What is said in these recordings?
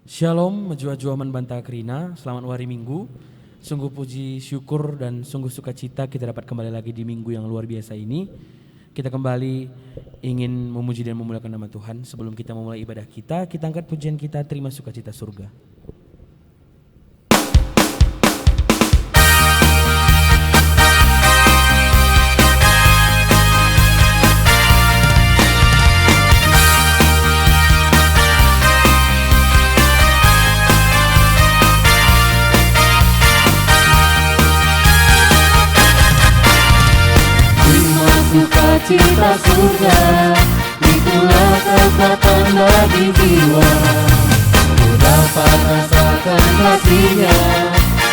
Shalom, Majua-jua Banta Krina, selamat hari Minggu. Sungguh puji syukur dan sungguh sukacita kita dapat kembali lagi di minggu yang luar biasa ini. Kita kembali ingin memuji dan memuliakan nama Tuhan. Sebelum kita memulai ibadah kita angkat pujian kita, terima sukacita surga. Sukacita surga, itulah kekuatan bagi jiwa. Ku dapat rasakan kasih-Nya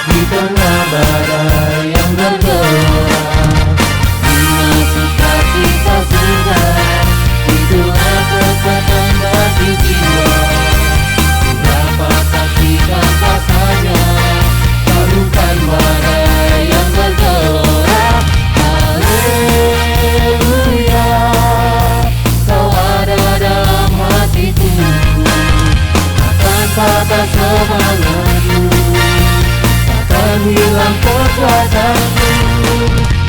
di tengah badai yang bergelora. Inilah sukacita surga, itulah kekuatan bagi jiwa. Ku dapat saksikan kuasa-Nya, taklukkan badai yang bergelora. Haleluya, Kau ada dalam hatiku, takkan patah semangatku, takkan hilang kekuatanku.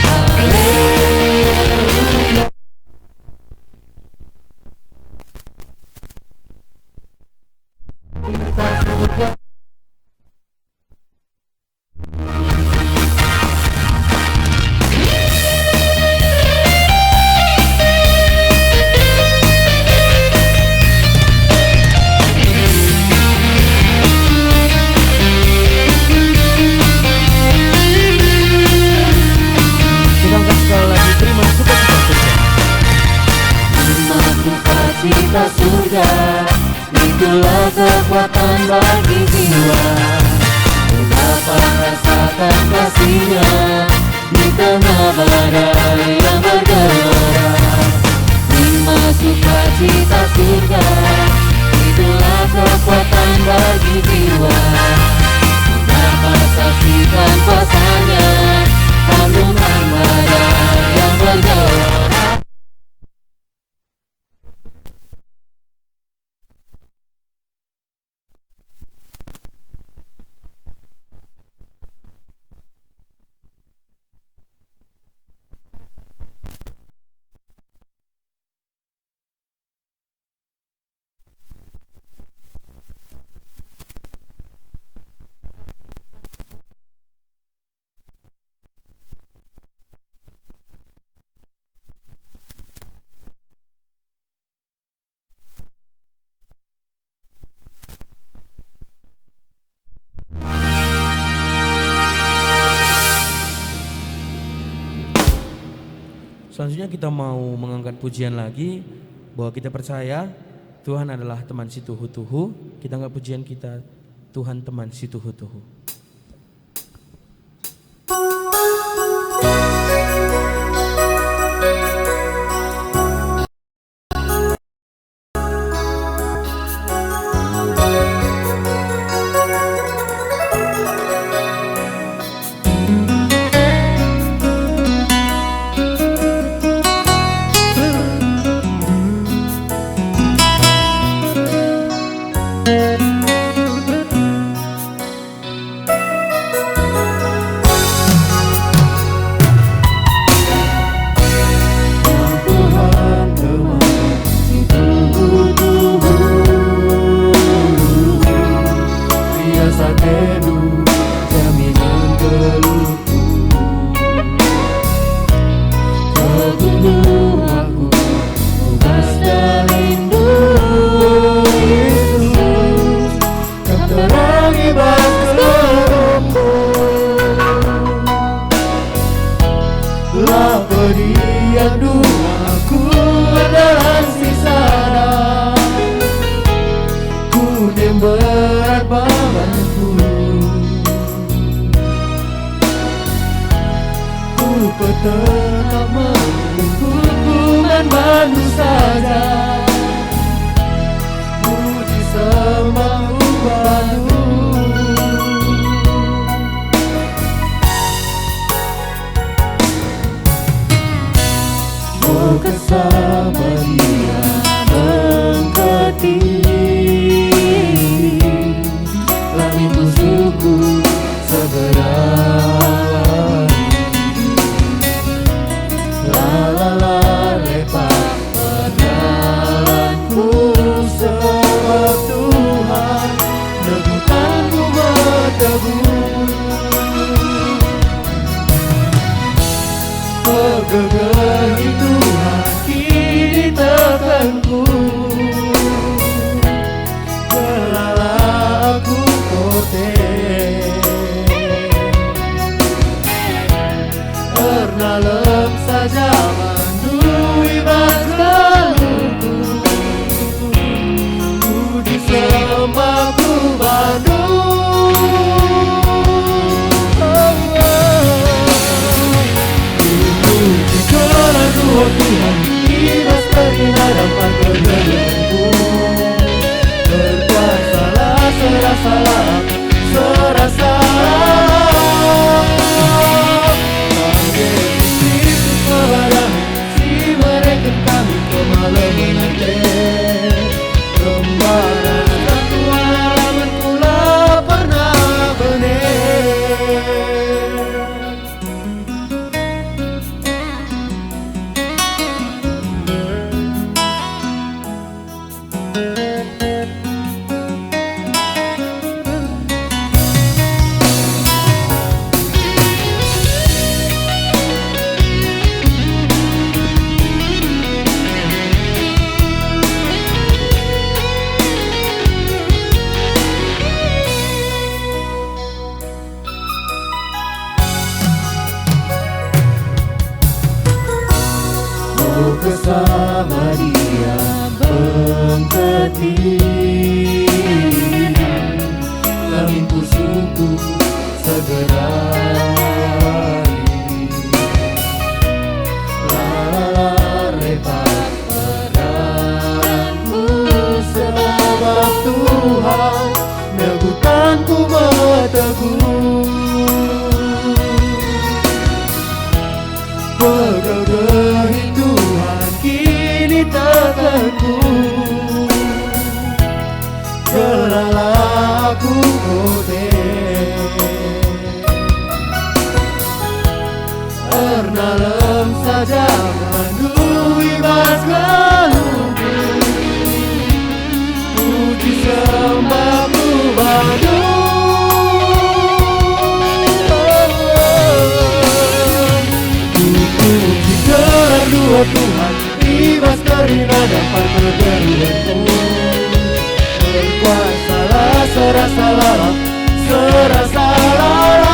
Haleluya. Surga, itulah kekuatan bagi jiwa. Ku dapat rasakan kasih-Nya di tengah badai yang bergelora. Terima sukacita surga, itulah kekuatan bagi jiwa. Ku dapat saksikan kuasa-Nya, taklukkan badai yang bergelora. Selanjutnya kita mau mengangkat pujian lagi bahwa kita percaya Tuhan adalah teman si tuhu-tuhu. Kita angkat pujian kita, Tuhan teman si tuhu-tuhu. berhenti. Lembaran satu halaman pula pernah benih. Bersama dia mengketik lampu suku segera repat padaku sebab Tuhan negutanku berteguh. Pegel Tuhan kini tekanku, gelalah aku kotek. Ernalem saja mandui mas galungku, puji sembahku badu. Dua Tuhan ibas karina dapat bergeruhku. Berkuasalah serasa lalap, serasa lalap.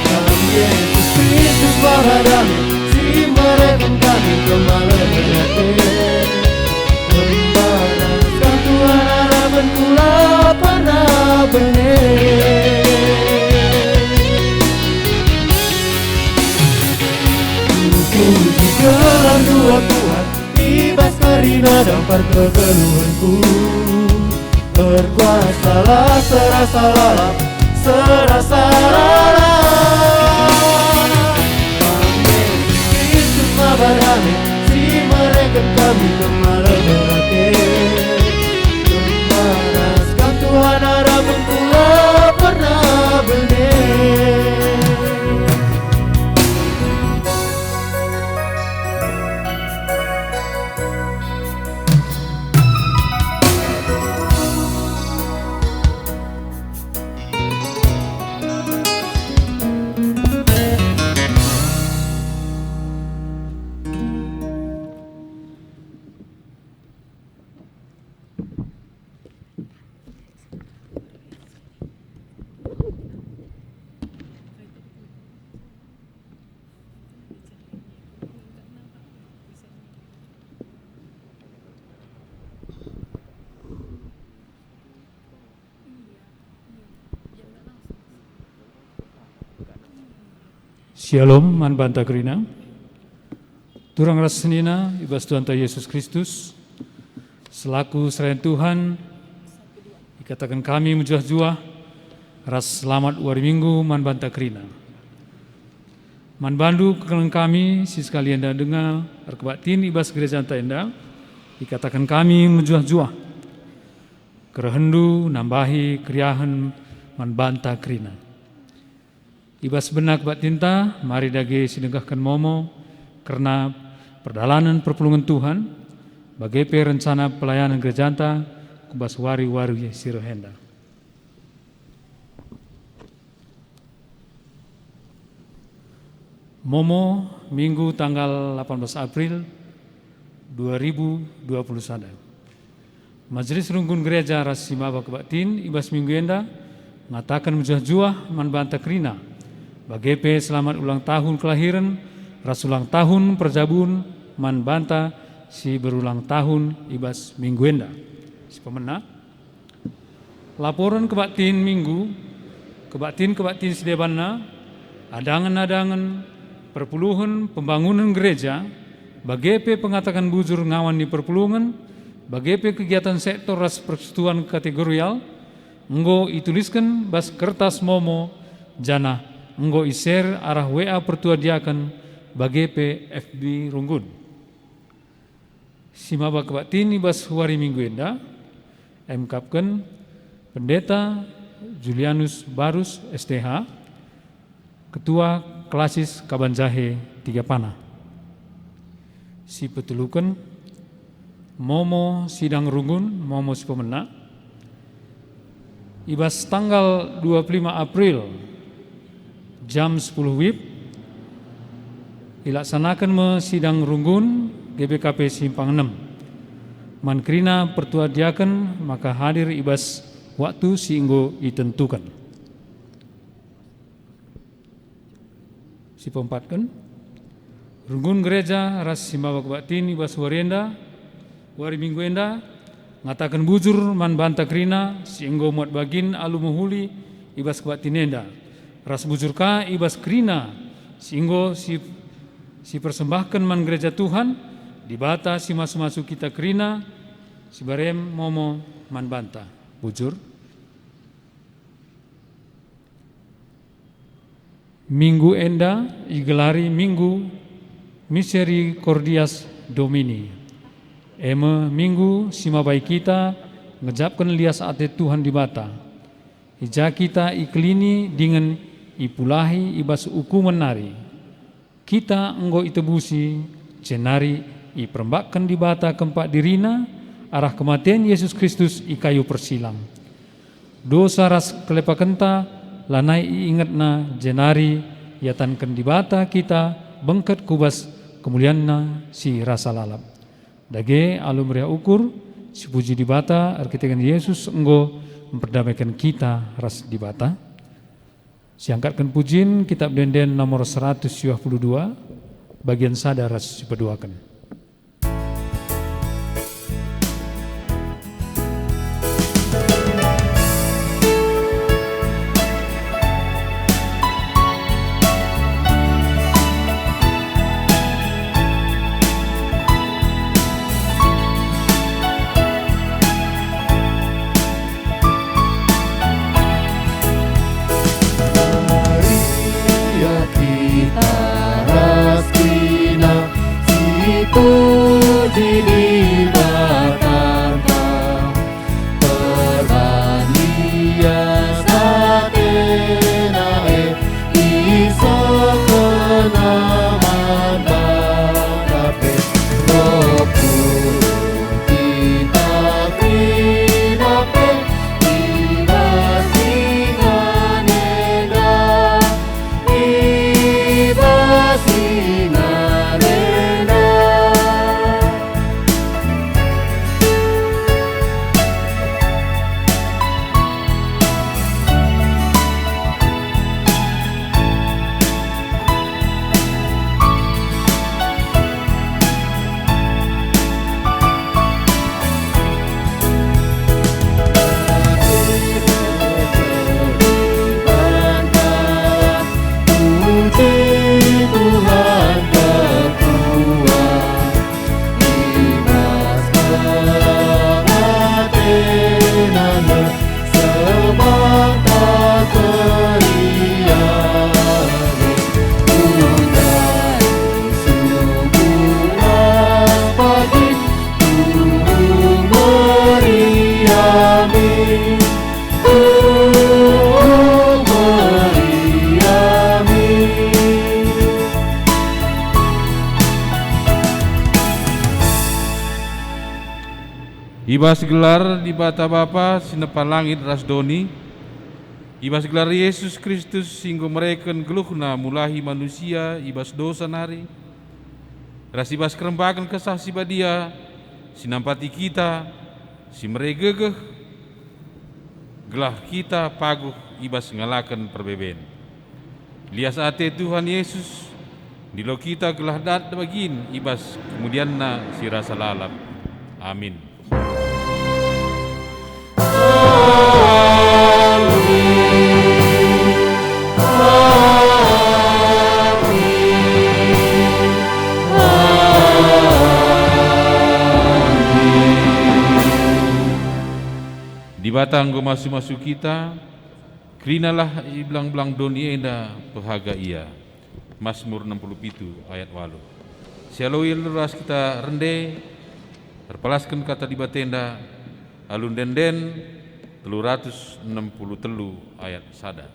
Dalam Yesus Kristus bahadami, si mereka kami kembali berhati. Membalaskan Tuhan harapan kula pernah benih. Puji gelar dua Tuhan, ibas karina dampar kegeluhanku. Berkuasalah serasa lalap, serasa lalap. Amin, Kristus mabarami, si mereka kami kembali berhati. Membalaskan Tuhan harapan kula pernah benih. Shalom, man banta krina. Turang rasenina, ibas Tuhan Yesus Kristus, selaku selain Tuhan, dikatakan kami menjuah-juah, ras selamat wari minggu man banta krina. Man bandu kekelang kami, si sekalian dah dengar, arkebaktin ibas gereja anta enda, dikatakan kami menjuah-juah, kerehendu nambahi kriahan man banta krina. Ibas benak bak tinta, mari dage sinegahkan momo karena perdalanan perpulungan Tuhan bagai rencana pelayanan gereja anta kubas wari-wari sirohenda. Momo Minggu tanggal 18 April 2021. Majelis Rungkun Gereja Rasimaba Kebaktin ibas minggu enda mengatakan menjuah-juah man banta krina bagepe selamat ulang tahun kelahiran, ras ulang tahun perjabun, man banta si berulang tahun ibas minggu enda. Si pemenang. Laporan kebaktin minggu, kebaktin sedebanna, adangan-adangan, perpuluhan pembangunan gereja, bagepe pengatakan bujur ngawan di perpulungan, bagepe kegiatan sektor ras persetujuan kategorial, enggo ituliskan bas kertas momo, jana enggo iser arah WA pertua diakan bagi PFB Runggun. Simaba kebatin ibas hari minggu enda emkapkan Pendeta Julianus Barus STH, Ketua Klasis Kabanjahe Tiga Panah. Si petulukan Momo Sidang Rungun, Momo si pemenak, ibas tanggal 25 April jam 10 WIB dilaksanakan me sidang runggun GBKP Simpang 6. Mankrina pertua diaken maka hadir ibas waktu singgo ditentukan. Si pempatkan runggun gereja ras simbawa kebatin ibas warienda wari minggu enda ngatakan bujur man banta krina singgo muat bagin alu muhuli ibas kebatin enda ras bujur ka ibas krina singgo si persembahkan man gereja Tuhan dibata si masu-masu kita krina si barem momo man banta bujur. Minggu enda igelari minggu Misericordias Domini. Eme minggu simabai kita ngejapkan lias ate Tuhan di bata. Ija kita iklini dengan ipulahi ibas hukuman nari. Kita enggo itebusi cenari iperembakkan di bata kempak dirina arah kematian Yesus Kristus ikayu persilang. Dosa ras kelepakenta lanai ingatna jenari yatankan di bata kita bengket kubas kemulianna si rasa lalap. Dage alum ria ukur si puji di bata arkitekan Yesus enggo memperdamaikan kita ras di bata. Siangkatkan pujin kitab denden nomor 122 bagian sada ras sipeduakan. Ibas gelar di bata Bapa sinepan langit ras doni. Ibas gelar Yesus Kristus singgo mereken geluhna mulahi manusia ibas dosa nari. Ras ibas kerembakan kesah si badia sinampati kita si meregegeh gelah kita paguh ibas ngalakan perbeben. Lias ate Tuhan Yesus dilo kita gelah dat bagin ibas kemudianna si rasa lalap. Amin. Di batang go masu-masu kita, krinalah iblang-blang doni enda pehaga ia. Mazmur 67 ayat 8. Sialoi ras kita rende Terpelaskan kata di batenda alun denden 360 telu ayat sada.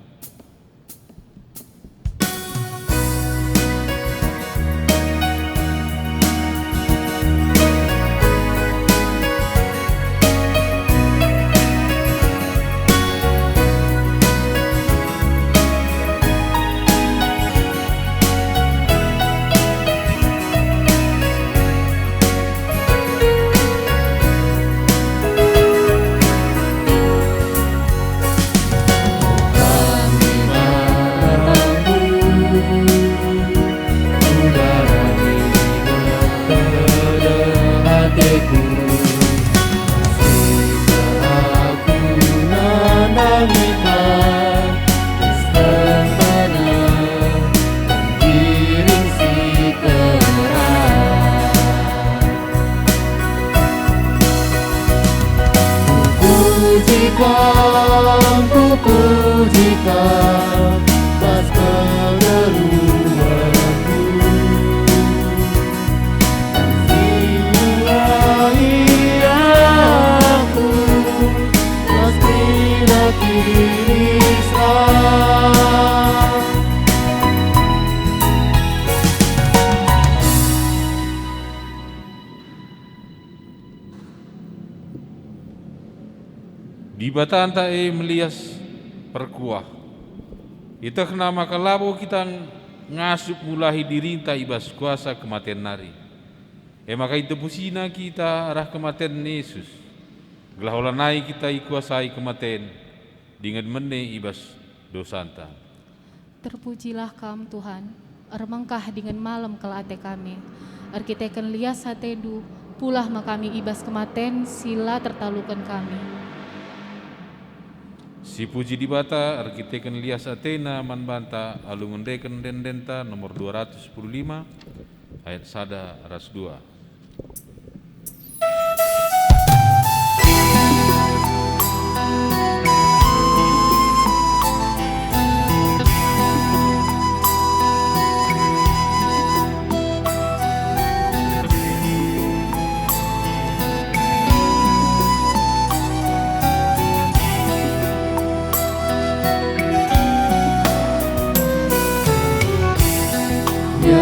Pujikan pas kegeluanku, kasih aku pas kisah. Di batanta melias perkuah. Ita kenama kalabo kita ngasup mulahi dirinta ibas kuasa kematian nari. Maka itu pusina kita arah kematian Yesus. Gelaholanai kita ikuasai kematian dengan mene ibas dosanta. Terpujilah Kam Tuhan, armangkah dengan malam kelate kami. Arkiteken lias hatedu, pulah makami ibas kematen sila tertalukan kami. Si puji di bata arkiteken lias Athena manbanta alungendeken dendenta nomor 215 ayat sada ras 2.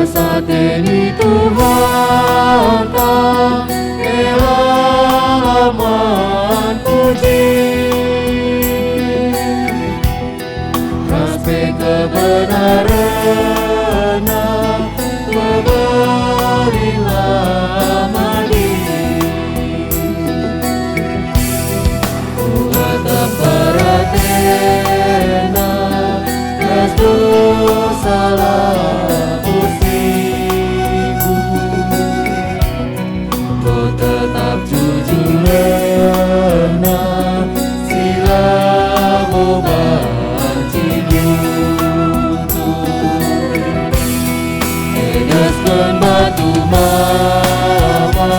Sateni Tuhan ta halaman puji, raspe kebenaran memberilah mandiri. Tuhan peratena ras dosa tetap jujur benar, sila membanci lutut. Edaskan batu mama,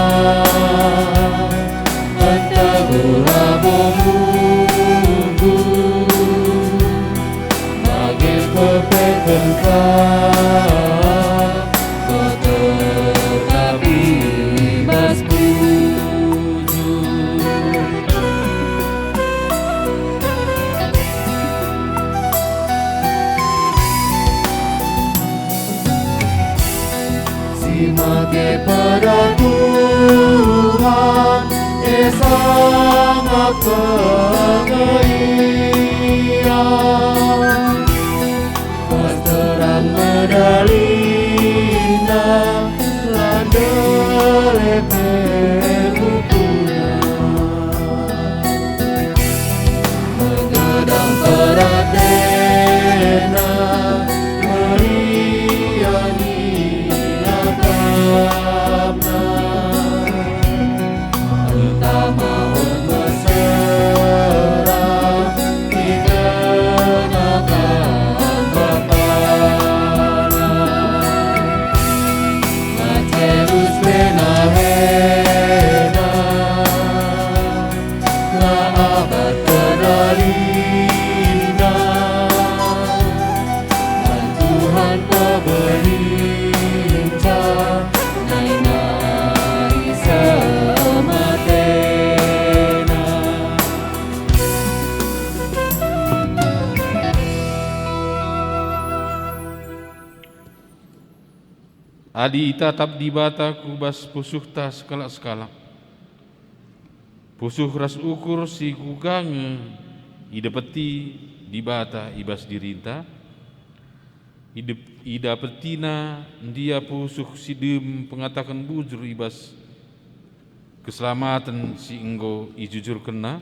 entahlah bomuku, bagi kepekan kau tetap ibas puju. Simake pada Tuhan, sangat kegelian, pas terang medalina landele perukuna, mengadang peratena meriani akamna, entah mohon mesra adi itatap di bata kubas pusuh ta sekala-sekala. Pusuh ras ukur si kugange ida peti di bata ibas dirinta. Ida petina dia pusuh si dem pengatakan bujur ibas keselamatan si enggo ijujur kena.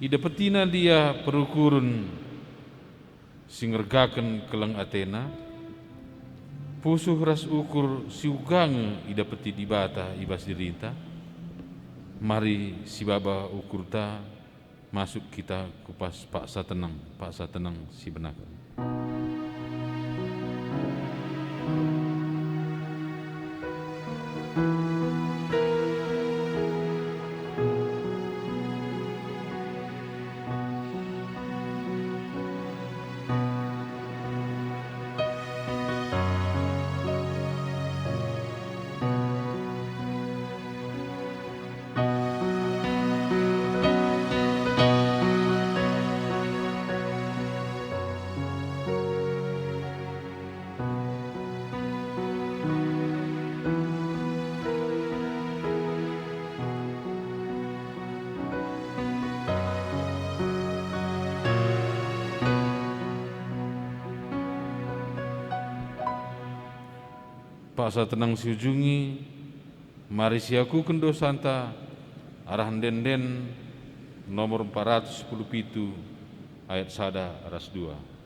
Ida petina dia perukurun si ngergaken keleng Athena. Pusuh ras ukur si ugange ida peti di bata ibas dirinta. Mari si baba ukur ta masuk kita kupas paksa tenang si benakan. Paksa tenang si ujungi, mari siaku kendo santa arah denden nomor 417 ayat 1 ras 2.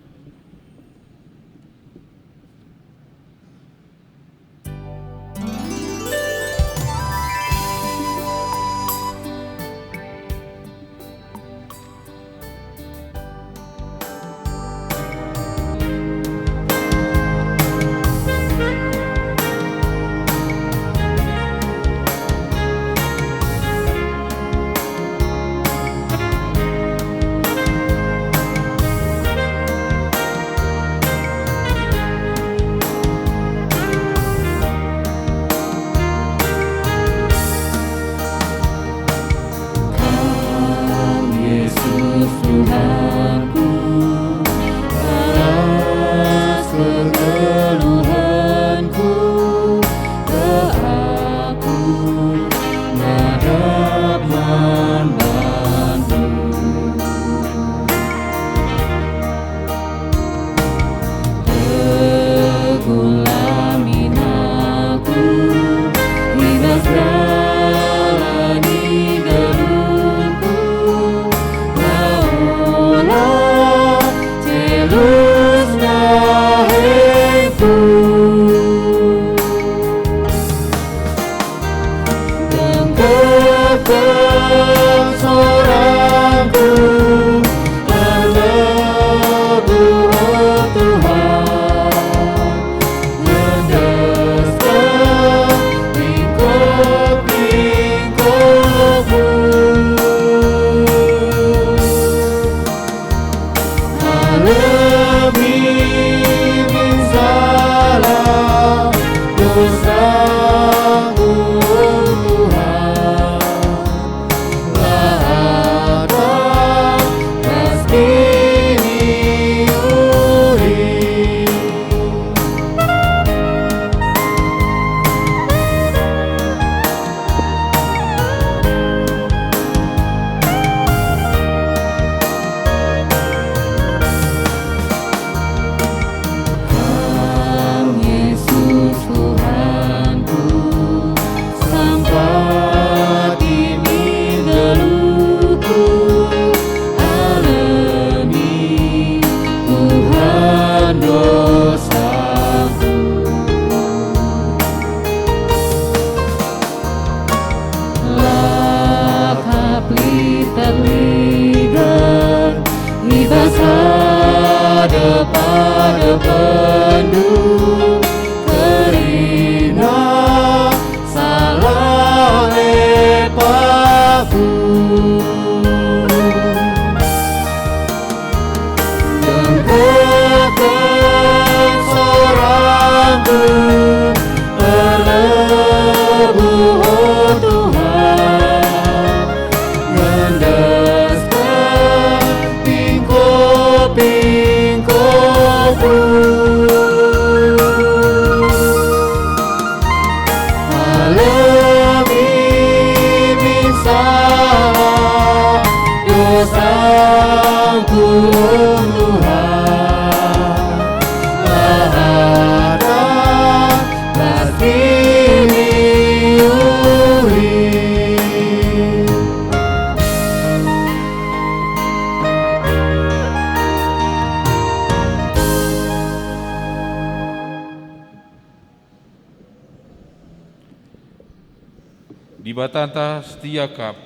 di batanta setia kap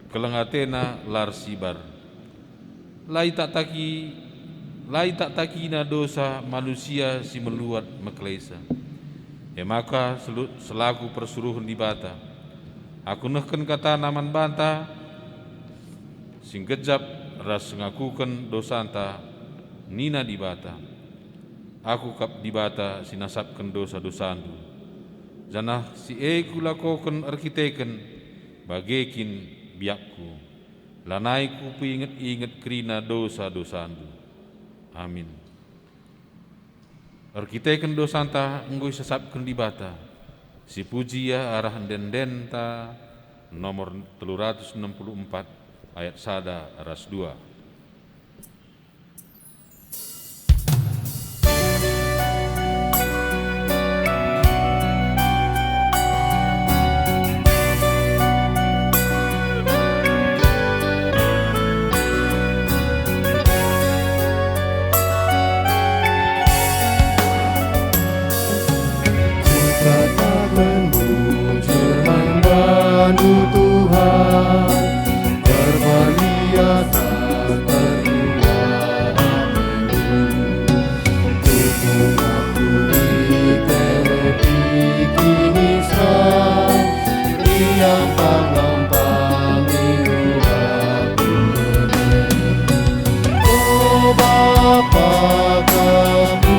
kelengatena lar sibar. Lai tak takina dosa manusia si meluat meklesa. Maka selaku persuruhan di bata, aku nehken kata naman banta, sing gejap ras ngakuken dosanta nina di bata. Aku kap di bata sinasapken dosa-dosandu. Janah si kulakoken arkiteken bagekin biakku. Lanaiku inget-inget kerina dosa-dosandu. Amin. Arkiteken dosanta enggoi sesapken di bata. Si puji ya arah dendenta nomor 364 ayat 1 ras 2. Katakan bujur membantu Tuhan, bermaliasa perjuangan dukung aku di teleti kini sang, yang panglampangi aku benih. Oh Bapa kamu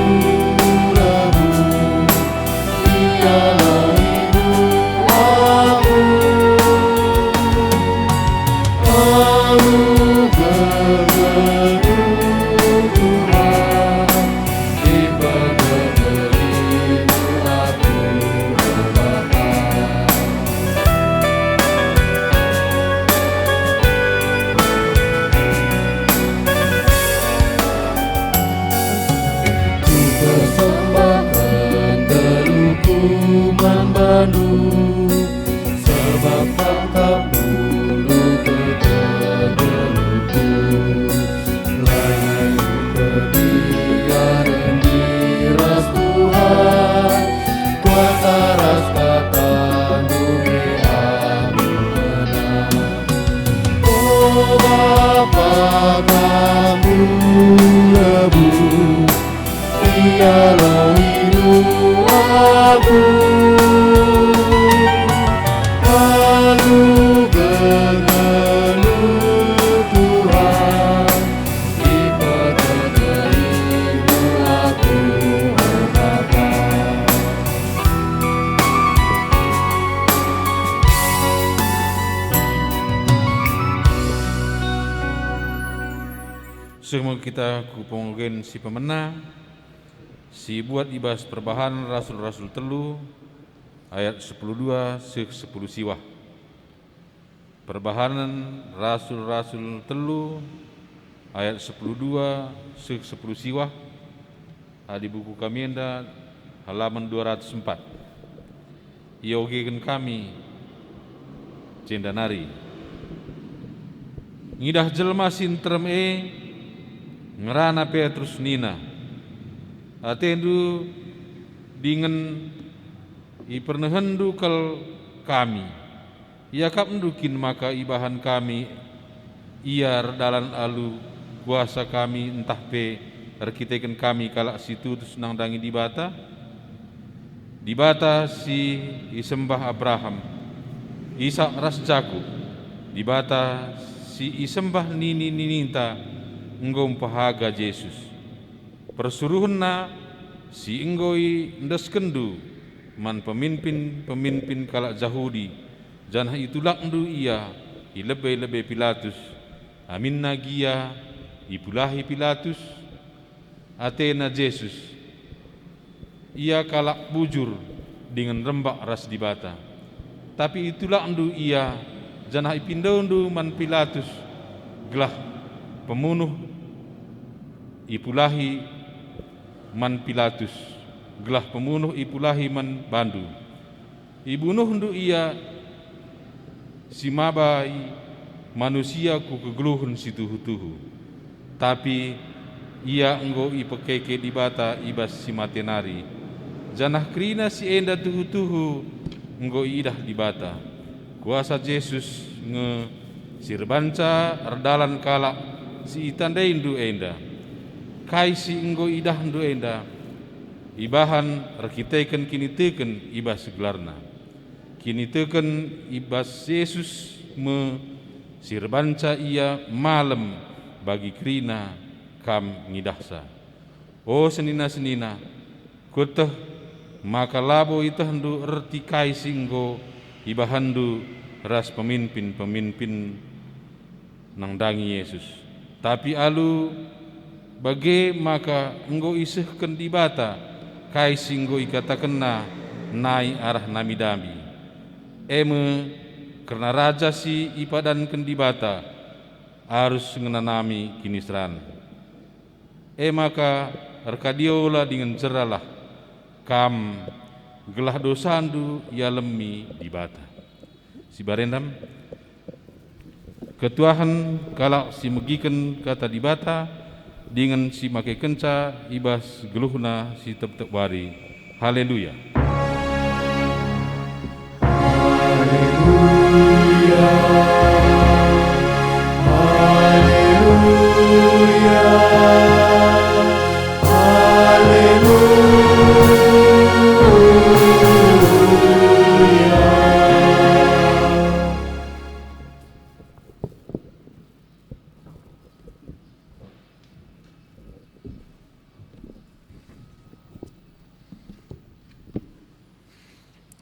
sebab tangkap bulu kegedeluku, lain kebiaran diras Tuhan, kuasa ras kata dume aku menang. Oh Bapa kamu lebu, ialah hidup aku. Semua kita kupongogen si pemenang, si buat ibas perbahanan rasul-rasul telu, ayat 10:2 10 siwah. Perbahanan rasul-rasul telu, ayat 10:2 10 siwah, di buku kami enda halaman 204. Iogegen kami, cendanari. Ngidah jelma sintrem ngerana Petrus nina atendu dingen ipernehendu kal kami ia kap ndukin maka ibahan kami iar dalan alu kuasa kami entah pe arkiteken kami kalak situ terus nang dangi di bata si isembah Abraham Ishak ras Jakub di bata si isembah nini nininta enggom pahaga Yesus. Persuruhna si enggoi ndeskendu man pemimpin kalak Yahudi. Janah itulah ndu ia ilebe Pilatus. Amin nagia ipulahi Pilatus atena Yesus. Ia kalak bujur dengan rembak ras di bata. Tapi itulah ndu ia janah ipindo ndu man Pilatus gelah pemunuh ipulahi man Pilatus gelah pemunuh ipulahi man bandu ibunuh ndu ia si mabai manusia ku kegeluhun si tuhu-tuhu tapi ia enggo ipekeke di bata ibas si matenari janah krina si enda tuhu-tuhu enggo idah di bata. Kuasa Yesus nge sirbanca erdalan kalak si itandai ndu enda. Kai si enggo idah ndu enda. Ibahan rekiteken kini teken ibas gelarna. Kini teken ibas Yesus me sirbanca ia malam bagi krina kam ngidahsa. Oh senina-senina, kuteh maka labo itu hendu erti kai singgo ibahandu ras pemimpin-pemimpin nang dangi Yesus. Tapi alu bage maka enggo isehken di bata kai singgo ikatakenna nai arah namidami. Eme karena raja si ipadan kendibata harus ngenanami kinisran. Maka arkadiola dengan jeralah kam gelah dosandu ya lemi di bata. Si barendam ketuahan kalau si megiken kata di bata dengan si make kenca ibas geluhna si tep-tep wari. Haleluya. Haleluya, haleluya,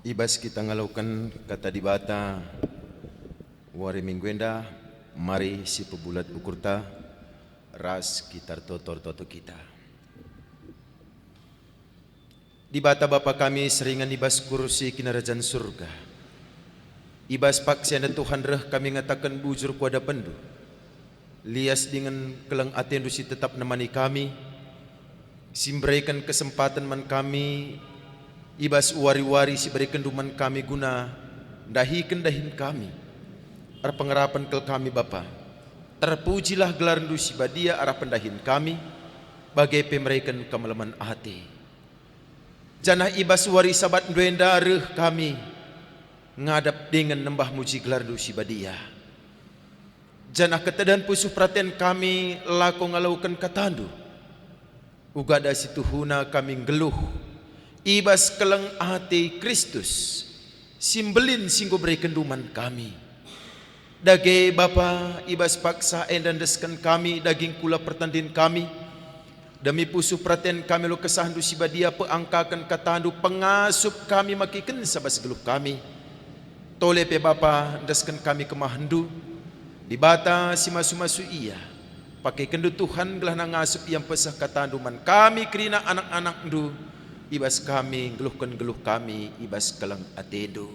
Ibas kita ngalaukan kata di bata wari mingguenda mari si pebulat ukurta ras kitar totor-toto kita. Di bata Bapa kami seringan ibas kursi kinarajan surga. Ibas paksian Tuhan reh kami ngatakan bujur kuada pendu. Lias dengan kelang atendu si tetap nemani kami. Simberikan kesempatan man kami ibas wari-wari si berikan duman kami guna dahikan dahin kami. Ar pengerapan kel kami Bapa. Terpujilah gelar ndu si badia arah pendahin kami bagai pemerikan kemeleman hati. Janah ibas wari sabat nduenda reh kami ngadap dengan nembah muji gelar ndu si badia. Janah ketedan pusuh perhatian kami lako ngalaukan katandu. Ugada situhuna kami ngeluh ibas keleng hati Kristus simbelin singgo berikan duman kami. Dage Bapa ibas paksa endan deskan kami daging kula pertandin kami. Demi pusuh perhatian kami lo kesahandu si badia peangkakan katandu pengasup kami makiken sabas geluh kami. Tole pe Bapa deskan kami kemahandu di bata si masu-masu iya. Pakai kendu Tuhan gelah nangasup yang pesah katandu man kami kerina anak-anak ndu. Ibas kami geluh kami ibas kelang atedo.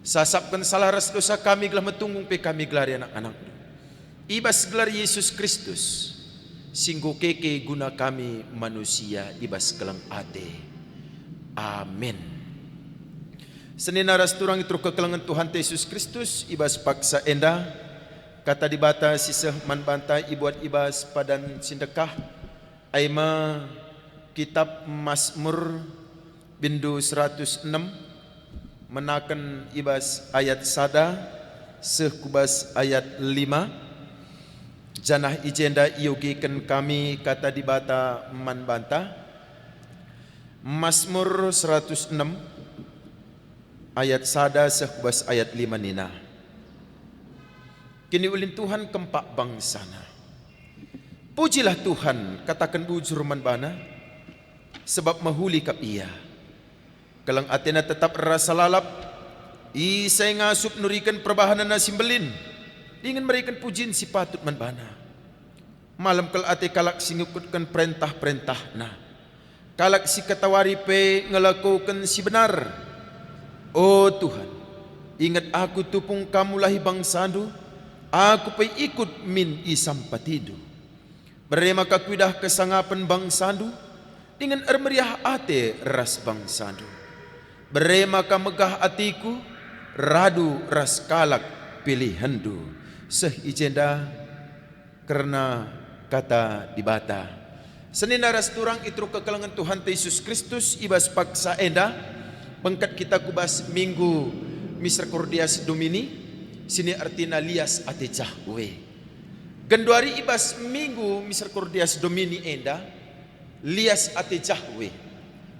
Sasapkan salah ras dosa kami gelah metunggung pe kami gelari anak-anak. Ibas gelar Yesus Kristus singgo keke guna kami manusia ibas kelang ate. Amin. Senina ras turang itu kekelangan Tuhan Yesus Kristus ibas paksa enda kata di bata sisah man bantai ibuat ibas padan sindekah aima Kitab Mazmur bindu 106 menakan ibas ayat sada sekubas ayat 5 janah ijenda iogikan kami kata di bata man banta. Mazmur 106 ayat sada sekubas ayat 5 nina. Kini ulin Tuhan kempak bangsana. Pujilah Tuhan katakan bujur man bana. Sebab mahuli kap ia kelang atena tetap rasa lalap isay ngasup nurikan perbahanan na simbelin ingin memberikan pujian si patut manbana malam kal ate kalak singukutkan perintah-perintah na kalak si katawari pe ngelakukan si benar. Oh Tuhan, ingat aku tupung kamu lahi bangsandu aku pe ikut min isam patidu berema kakuidah kesangapan bangsandu dengan ermeriah ate ras bangsandu. Berema ka megah atiku radu ras kalak pilihandu. Seh ijenda karena kata di bata. Senina ras turang itu kekelangan Tuhan Yesus Kristus ibas paksa enda Pengkat kita kubas minggu Misericordias Domini, sini artinya lias ate Jahwe. Genduari ibas minggu Misericordias Domini enda, lias ate Jahwe.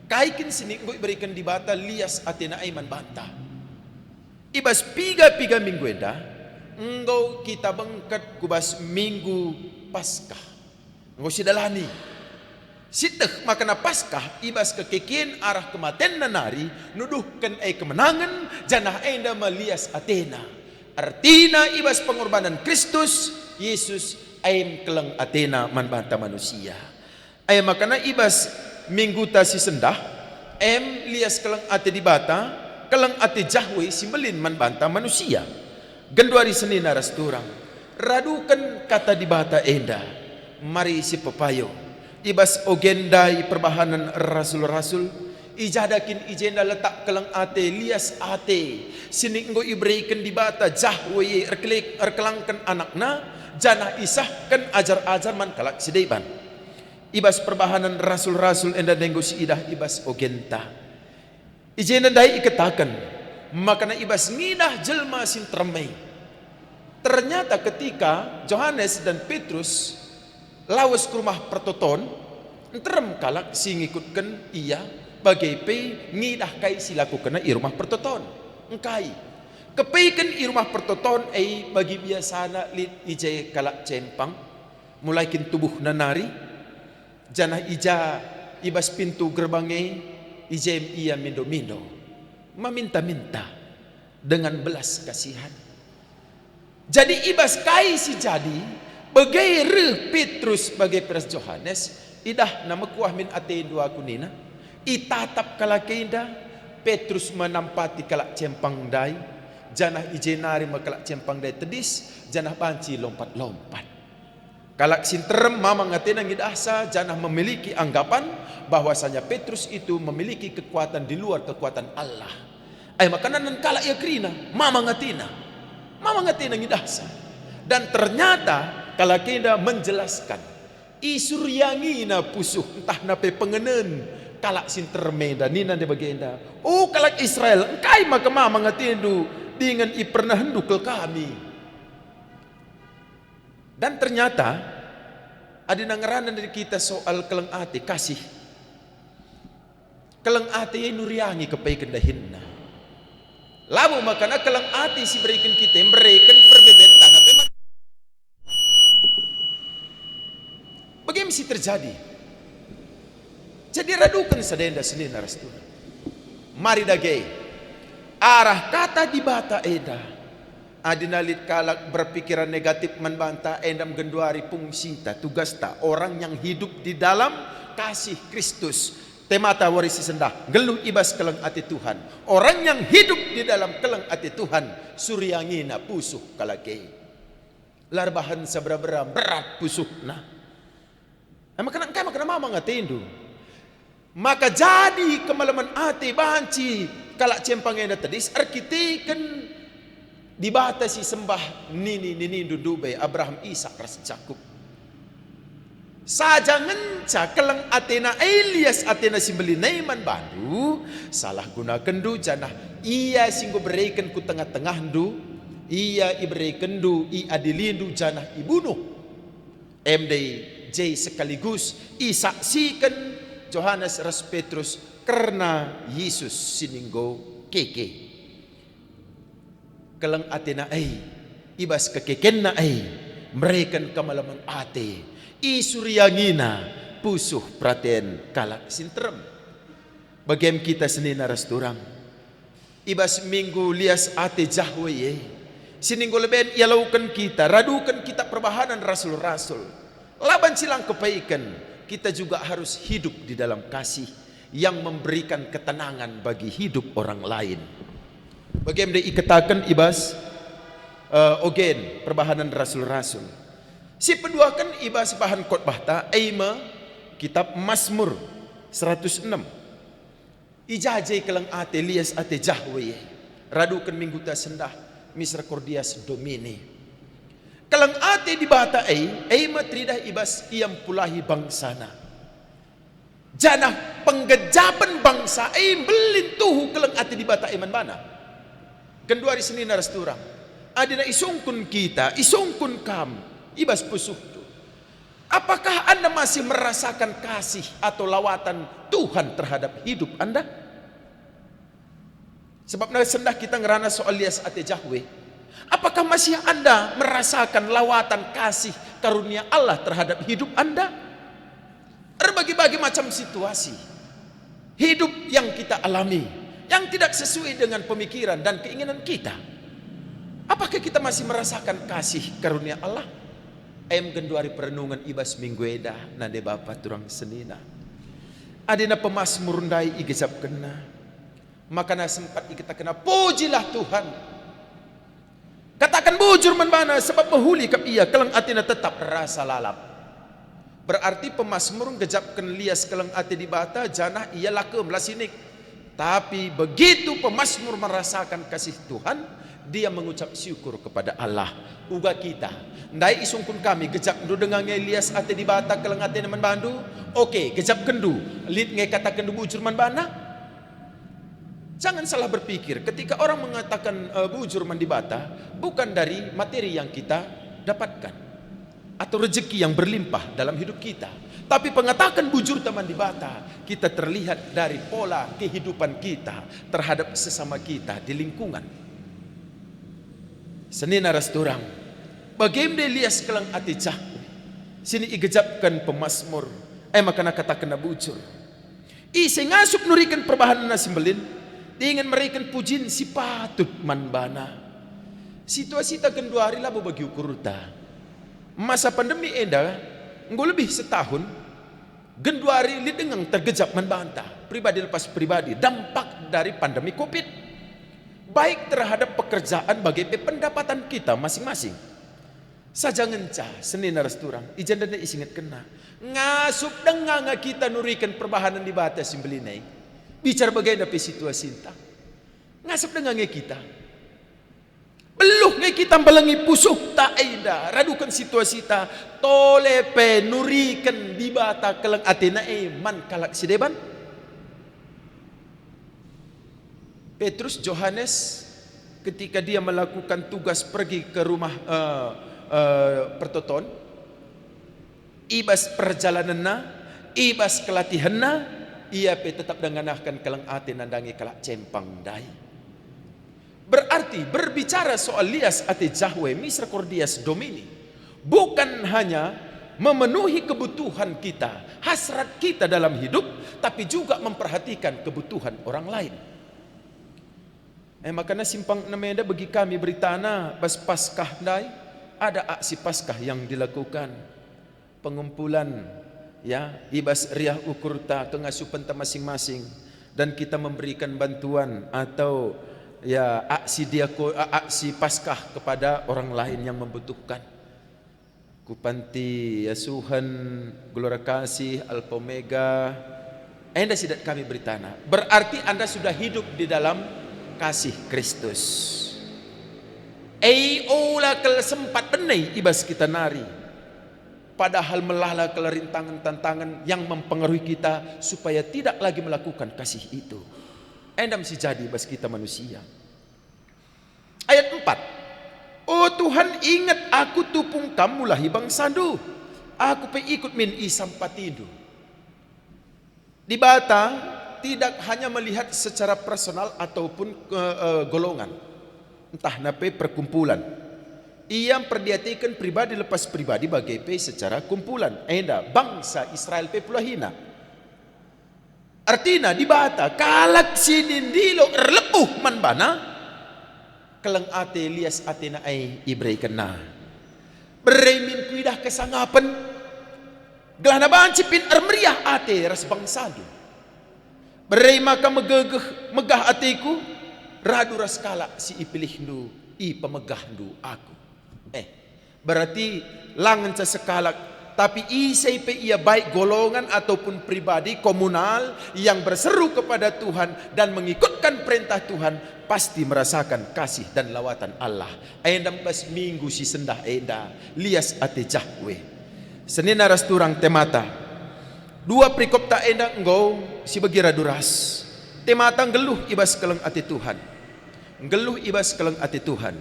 Kaikin sini engkau berikan di bata lias ate na aiman banta. Ibas piga minggu enda, engkau kita bengkat kubas minggu Paskah. Engkau sidalani. Siteh makana Paskah ibas kekekian arah kematian nanari nuduhkan kemenangan janah enda melias Athena. Artina ibas pengorbanan Kristus Yesus aim keleng Athena manbanta manusia. Ay makana ibas minggu tasi sendah lias keleng ate di bata keleng ate Jahwe simbelin manbanta manusia. Genduari Senin aras turang radukan kata di bata enda mari si pepayo. Ibas ogendai perbahanan rasul-rasul ijadakin ijenda letak keleng ate lias ate sini enggo ibreikan di bata Jahwe erkelangkan anakna janah isahkan ajar-ajar man kalak sidaiban. Ibas perbahanan rasul-rasul enda denggo si idah ibas ogenta ijenda dai iketakan makana ibas ngidah jelma sin termei. Ternyata ketika Yohanes dan Petrus lawas ke rumah pertoton enterem kalak si ngikutkan iya bagai pe ngidah kai silaku kena i rumah pertoton engkai kepeikan i rumah pertoton bagi biasana lit ije kalak cempang mulai kin tubuh nanari janah ija ibas pintu gerbange ijem iya mindo-mindo meminta-minta dengan belas kasihan. Jadi ibas kai si jadi bagai Petrus bagai Petrus Yohanes idah nama kuah min ate dua kunina itatap kalak indah Petrus menampati kalak cempang dai janah ijenari makalak cempang dai tedis janah banci lompat-lompat kalak sinterem mamang Athena ngidahsa janah memiliki anggapan bahwasanya Petrus itu memiliki kekuatan di luar kekuatan Allah. Ay makanan kalak ya krina mamang Athena ngidahsa dan ternyata kalau kita menjelaskan isuryangina pusuh entah nape pengenen kalak sintermeda nina de bagenda kalak Israel engkai maka mama ngatindu dengan i pernah hendukel kami. Dan ternyata ada nangeranan dari kita soal keleng ati kasih keleng ati nuryangi kepaikan dahinna lalu makana keleng ati si berikan kita berikan perbedaan tanah bagaimana sih terjadi? Jadi radukan sedenda Senin arastu. Mari dage arah kata di bata eda. Adinalit kalak berpikiran negatif membanta endam genduari fungsita tugasta orang yang hidup di dalam kasih Kristus. Temata warisi sendah geluh ibas keleng ati Tuhan. Orang yang hidup di dalam keleng ati Tuhan suryangina pusuh kalake. Larbahan sabra-bra berat pusuhna. Maka mama ngatindu. Maka jadi kemalaman ati banci kalak cempang enda tadis arkiteken dibatasi sembah nini dudube Abraham Ishak ras Jakub. Saja ngenca keleng Athena Elias Athena simbeli naiman bandu salah gunakan du janah iya singgo berikan ku tengah-tengah du iya iberikan du i adilindu janah ibunuh MD J sekaligus isaksikan Yohanes ras Petrus karena Yesus sininggo keke keleng Athena ibas kekeken na merekan kamalaman ate isuryangina pusuh praten kalak sintrem bagem kita Senin aras turang ibas minggu lias ate Jahwe sininggo leben ialaukan kita radukan kita perbahanan rasul-rasul. Laban silang kebaikan kita juga harus hidup di dalam kasih yang memberikan ketenangan bagi hidup orang lain. Bagaimana ikatakan ibas ogen perbahanan rasul-rasul. Si peduakan ibas bahan khotbah ta aima kitab Mazmur 106. Ijajai keleng ate lias ate Jahwe radukan minggu ta sendah Misericordias Domini. Keleng ate di bata matridah ibas iam pulahi bangsana. Janah penggejapan bangsa belin tuhu keleng ati di bata iman bana. Kendua hari Senin naras turang. Adina isungkun kita, isungkun kam, ibas pusuh tu. Apakah Anda masih merasakan kasih atau lawatan Tuhan terhadap hidup Anda? Sebab sendah kita ngerana soal lias ate jahwe. Apakah masih Anda merasakan lawatan kasih karunia Allah terhadap hidup Anda? Berbagai-bagai macam situasi hidup yang kita alami, yang tidak sesuai dengan pemikiran dan keinginan kita. Apakah kita masih merasakan kasih karunia Allah? Genduari perenungan ibas minggu eda nade bapa turang senina. Adina pemasmur ndai igezap kena. Makana sempat kita kena pujilah Tuhan. Katakan bujur menbana sebab bahuli kap ia kelang atina tetap rasa lalap. Berarti pemasmur gejapkan lias kelang ati di bata janah ia lakem lasinik. Tapi begitu pemasmur merasakan kasih Tuhan, dia mengucap syukur kepada Allah. Uga kita ndai isungkun kami gejap ndu dengan lias ati di bata kelang ati nemen bandu. Oke, gejap kendu lit nge kata kendu bujur menbana. Jangan salah berpikir ketika orang mengatakan bujur mandi bata bukan dari materi yang kita dapatkan atau rezeki yang berlimpah dalam hidup kita, tapi pengatakan bujur teman di bata kita terlihat dari pola kehidupan kita terhadap sesama kita di lingkungan. Senin aras turang bagaimana lias kelang ati jah sini igejapkan pemasmur makana kata kena bujur ngasup nurikan perbahanan nasimbelin ingin mereka pujin si patut manbana situasi tak kedua hari lah bagi ukurta. Masa pandemi enda nggo lebih setahun genduari lidengeng tergejap membantah pribadi lepas pribadi dampak dari pandemi Covid baik terhadap pekerjaan bagi pendapatan kita masing-masing. Saja ngencah Senin aras turang ijan dan isingat kena ngasup dengang kita nurikan perbahanan di batas simbelinai bicara bagaimana situasi entah ngasup dengang kita beluh nge kita balangi pusuh tak ada radukan situasi ta tole pe nurikan di bata kelang atena man kalak sideban. Petrus Yohanes ketika dia melakukan tugas pergi ke rumah pertoton ibas perjalananna ibas kelatihanna ia pe tetap denganahkan kelang ate nandangi kalak cempang dai. Berarti berbicara soal lias ate jahwe misericordias domini bukan hanya memenuhi kebutuhan kita, hasrat kita dalam hidup, tapi juga memperhatikan kebutuhan orang lain. Makanya simpang namanya bagi kami beritana bas Paskah dai ada aksi Paskah yang dilakukan pengumpulan ya ibas riah ukurta kengasupan masing-masing dan kita memberikan bantuan atau ya aksi Paskah kepada orang lain yang membutuhkan. Kupanti Yasuhan Gelora Kasih Alfa Omega. Anda sidat kami beritana. Berarti Anda sudah hidup di dalam kasih Kristus. Ola kel sempat benai ibas kita nari. Padahal melala kelerintangan tantangan yang mempengaruhi kita supaya tidak lagi melakukan kasih itu. Anda mesti jadi bas kita manusia. Ayat 4. Oh Tuhan ingat aku tupung kamu lahi bangsandu. Aku pe ikut min isampatidu. Di bata tidak hanya melihat secara personal ataupun golongan. Entah nape perkumpulan. Ia perdiatikan pribadi lepas pribadi bagi pe secara kumpulan. Enda bangsa Israel pe pulahina. Artinya di bata kalak sinindilo erlepuh manbana kelang ate lias ate na ay ibrei kena beremin kuidah kesangapan gelah na bancipin ermeriah ate ras bangsadu berei maka megah ateku radu ras kalak si ipilih ndu i pemegah ndu aku berarti langan sa sekalak. Tapi isai pe ia baik golongan ataupun pribadi komunal yang berseru kepada Tuhan dan mengikutkan perintah Tuhan pasti merasakan kasih dan lawatan Allah. Ayat 16 minggu si sendah eda lias ate jahwe. Senin aras turang temata. Dua perikop tak enda engkau si bagira duras. Tematang geluh ibas keleng ati Tuhan. Geluh ibas keleng ati Tuhan.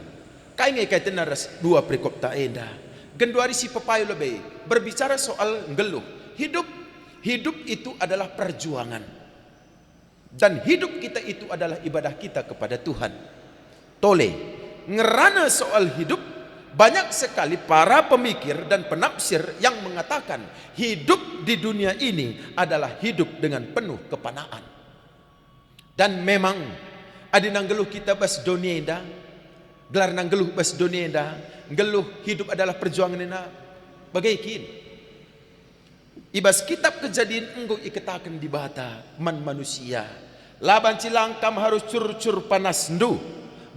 Kai ngai kaitan naras dua perikop tak enda. Genduari si pepayu lebih berbicara soal geluh. Hidup itu adalah perjuangan. Dan hidup kita itu adalah ibadah kita kepada Tuhan. Tole, ngerana soal hidup, banyak sekali para pemikir dan penafsir yang mengatakan hidup di dunia ini adalah hidup dengan penuh kepanaan. Dan memang adinang geluh kita bas dunia indah, gelar nang geluh bas dunia indah, geluh hidup adalah perjuangan ina bagaikin. Ibas kitab Kejadian engkau ikatakan di bata man manusia. Laban cilangkam harus cur-cur panas ndu,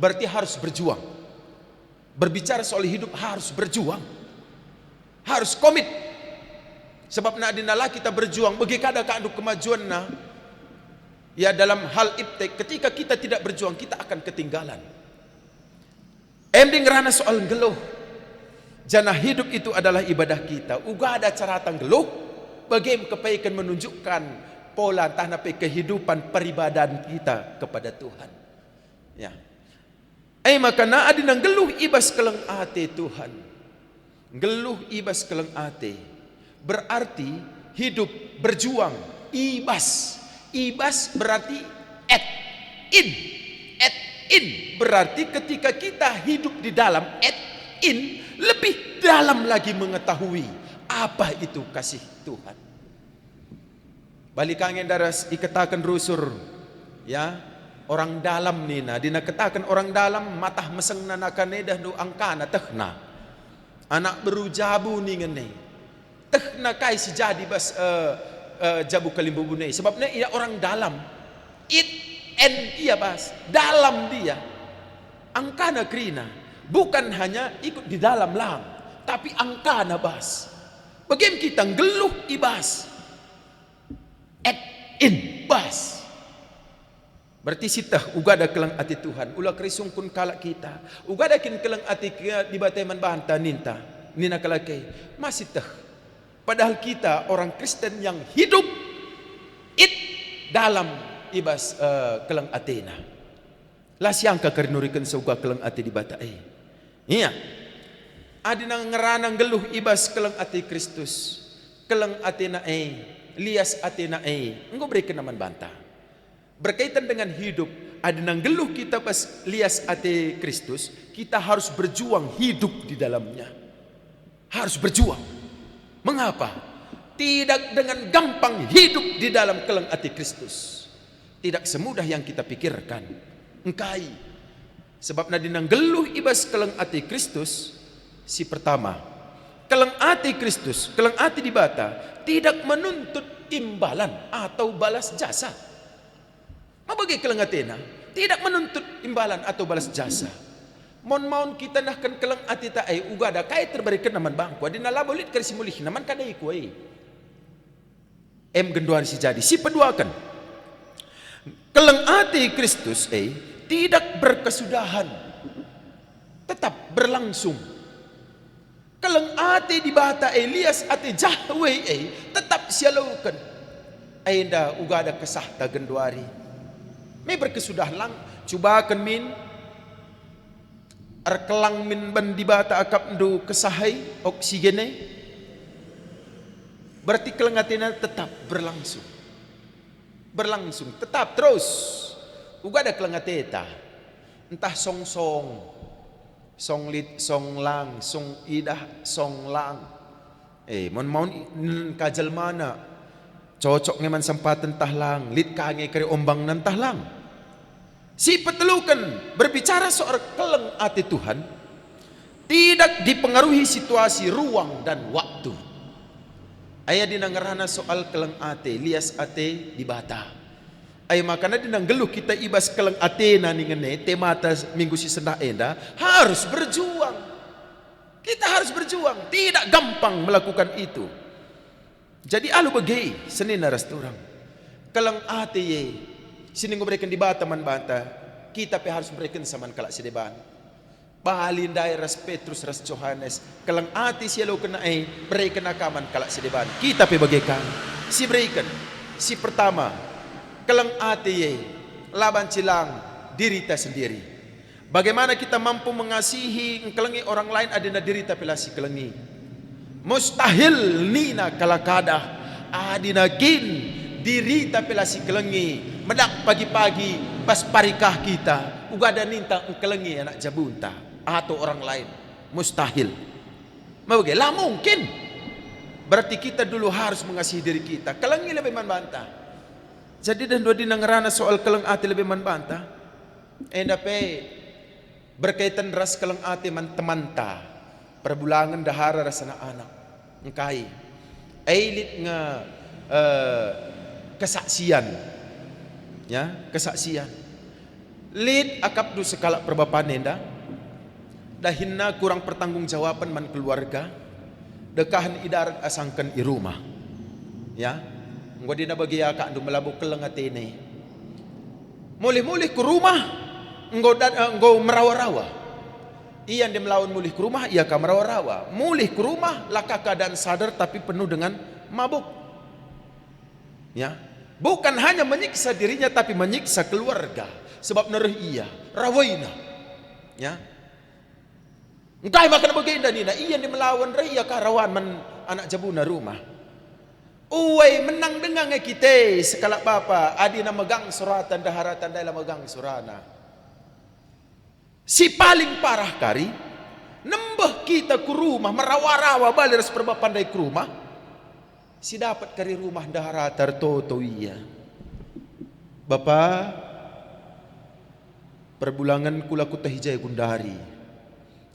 berarti harus berjuang. Berbicara soal hidup harus berjuang, harus komit. Sebab na adinala kita berjuang bagi kada keanduk kemajuan na. Ya dalam hal iptek, ketika kita tidak berjuang kita akan ketinggalan. Ending rana soal geluh. Jana hidup itu adalah ibadah kita. Uga ada cara tanggeluh, bagaimana kepaikan menunjukkan pola tanah kehidupan peribadahan kita kepada Tuhan. Ya. Maka na adinang geluh ibas keleng ate Tuhan. Geluh ibas keleng ate berarti hidup berjuang. Ibas berarti at in berarti ketika kita hidup di dalam in lebih dalam lagi mengetahui apa itu kasih Tuhan. Balik angin daras ikatakan rusur ya. Orang dalam nina dina katakan orang dalam matah meseng nanakane dah do angkana tehna anak berujabu ningene tehna kai si jadi bas jabu kalimbu bunei sebabnya ia orang dalam ia bas dalam dia angkana krina bukan hanya ikut di dalam lang tapi angkana bas bagaimana kita geluh ibas in bas. Berarti sitah ugada keleng ati Tuhan. Ulah krisung kun kalak kita. Ugada kin keleng ati kia di bateman bahanta ninta. Nina kalake. Masih tah. Padahal kita orang Kristen yang hidup dalam ibas keleng atina. Lah siangka kerinurikan sauga keleng ati di bata Iya. Adinang ngeranang geluh ibas keleng ati Kristus. Keleng atina lias atina engkau berikan naman bantah. Berkaitan dengan hidup, ada nang geluh kita pas lias ate Kristus, kita harus berjuang hidup di dalamnya. Harus berjuang. Mengapa? Tidak dengan gampang hidup di dalam keleng ate Kristus. Tidak semudah yang kita pikirkan. Engkai. Sebab na dinang geluh ibas keleng ate Kristus, si pertama, keleng ate Kristus, keleng ate di bata, tidak menuntut imbalan atau balas jasa. Mabagi keleng atena tidak menuntut imbalan atau balas jasa. Mon kita nahkan keleng ati ta uga ada kai terberikan naman bangku adina labolit kersi mulih naman kadai ku genduan si jadi si peduakan keleng ati Kristus tidak berkesudahan tetap berlangsung. Keleng ati di bata lias ati jahwe tetap sialaukan ainda uga ada kesah ta genduari. May berkesudah lang, coba kan min, arkelang min bandibata akap do kesahay oksigene, berarti kelengatina tetap berlangsung, tetap terus. Uga ada kelengateta, entah song lit, song lang, song idah, song lang, mon kajal mana, cocok ngeman sempatan tahlang, lit kange kari ombang nan tahlang. Si petelukan berbicara soal keleng ati Tuhan tidak dipengaruhi situasi, ruang dan waktu. Ayah dinangerana soal keleng ati, lias ati di bata. Ayah makana dinang geluh kita ibas keleng ati na ningene temata minggu si sendah enda harus berjuang. Kita harus berjuang, tidak gampang melakukan itu. Jadi alu bagai senin naras turang. Keleng ati sini berikan di bata man bata, kita pe harus berikan saman kalak si deban. Bahalindai ras Petrus ras Johannes, keleng ati sialo kena berikan akaman kalak si deban. Kita pe bagaikan si berikan. Si pertama, kelang ati laban cilang diri kita sendiri. Bagaimana kita mampu mengasihi kelengi orang lain adina diri kita pelasi kelengi. Mustahil nina kalakada adina gin diri kita pelasi kelengi. Medak pagi-pagi pas parikah kita ugada ninta kelengi anak jabunta atau orang lain. Mustahil. Lah mungkin. Berarti kita dulu harus mengasihi diri kita. Kelengi lebih membantah. Jadi dan dua dina ngerana soal kelang ati lebih membantah. Endape berkaitan ras kelang ati man temanta. Perbulangan dahara rasana anak. Engkai. Eilit nga kesaksian. Ya, kesaksian. Lid akap du sekala perbapan enda. Dahinna kurang pertanggungjawaban man keluarga. Dekahan idarat asangkan i rumah. Ya. Nggo dina bagi aka andu melabuk kelang atene. Mulih-mulih ke rumah nggo merawa-rawa. Iyan dia melawan mulih ke rumah ia ka merawa-rawa. Mulih ke rumah laka keadaan sadar tapi penuh dengan mabuk. Ya. Bukan hanya menyiksa dirinya tapi menyiksa keluarga sebab nereh ia rawaina. Ya. Entah makan baginda nina iyan dia melawan reh ia ka rawan man anak jabuna rumah. Uway menang dengang kita sekala bapa adina megang suratan daharatan dalam megang surana. Si paling parah kari nembah kita ke rumah merawa-rawa balir seperba pandai ke rumah. Si dapat kari rumah daharatar toto iya. Bapa perbulangan kula ku tahijay gundari.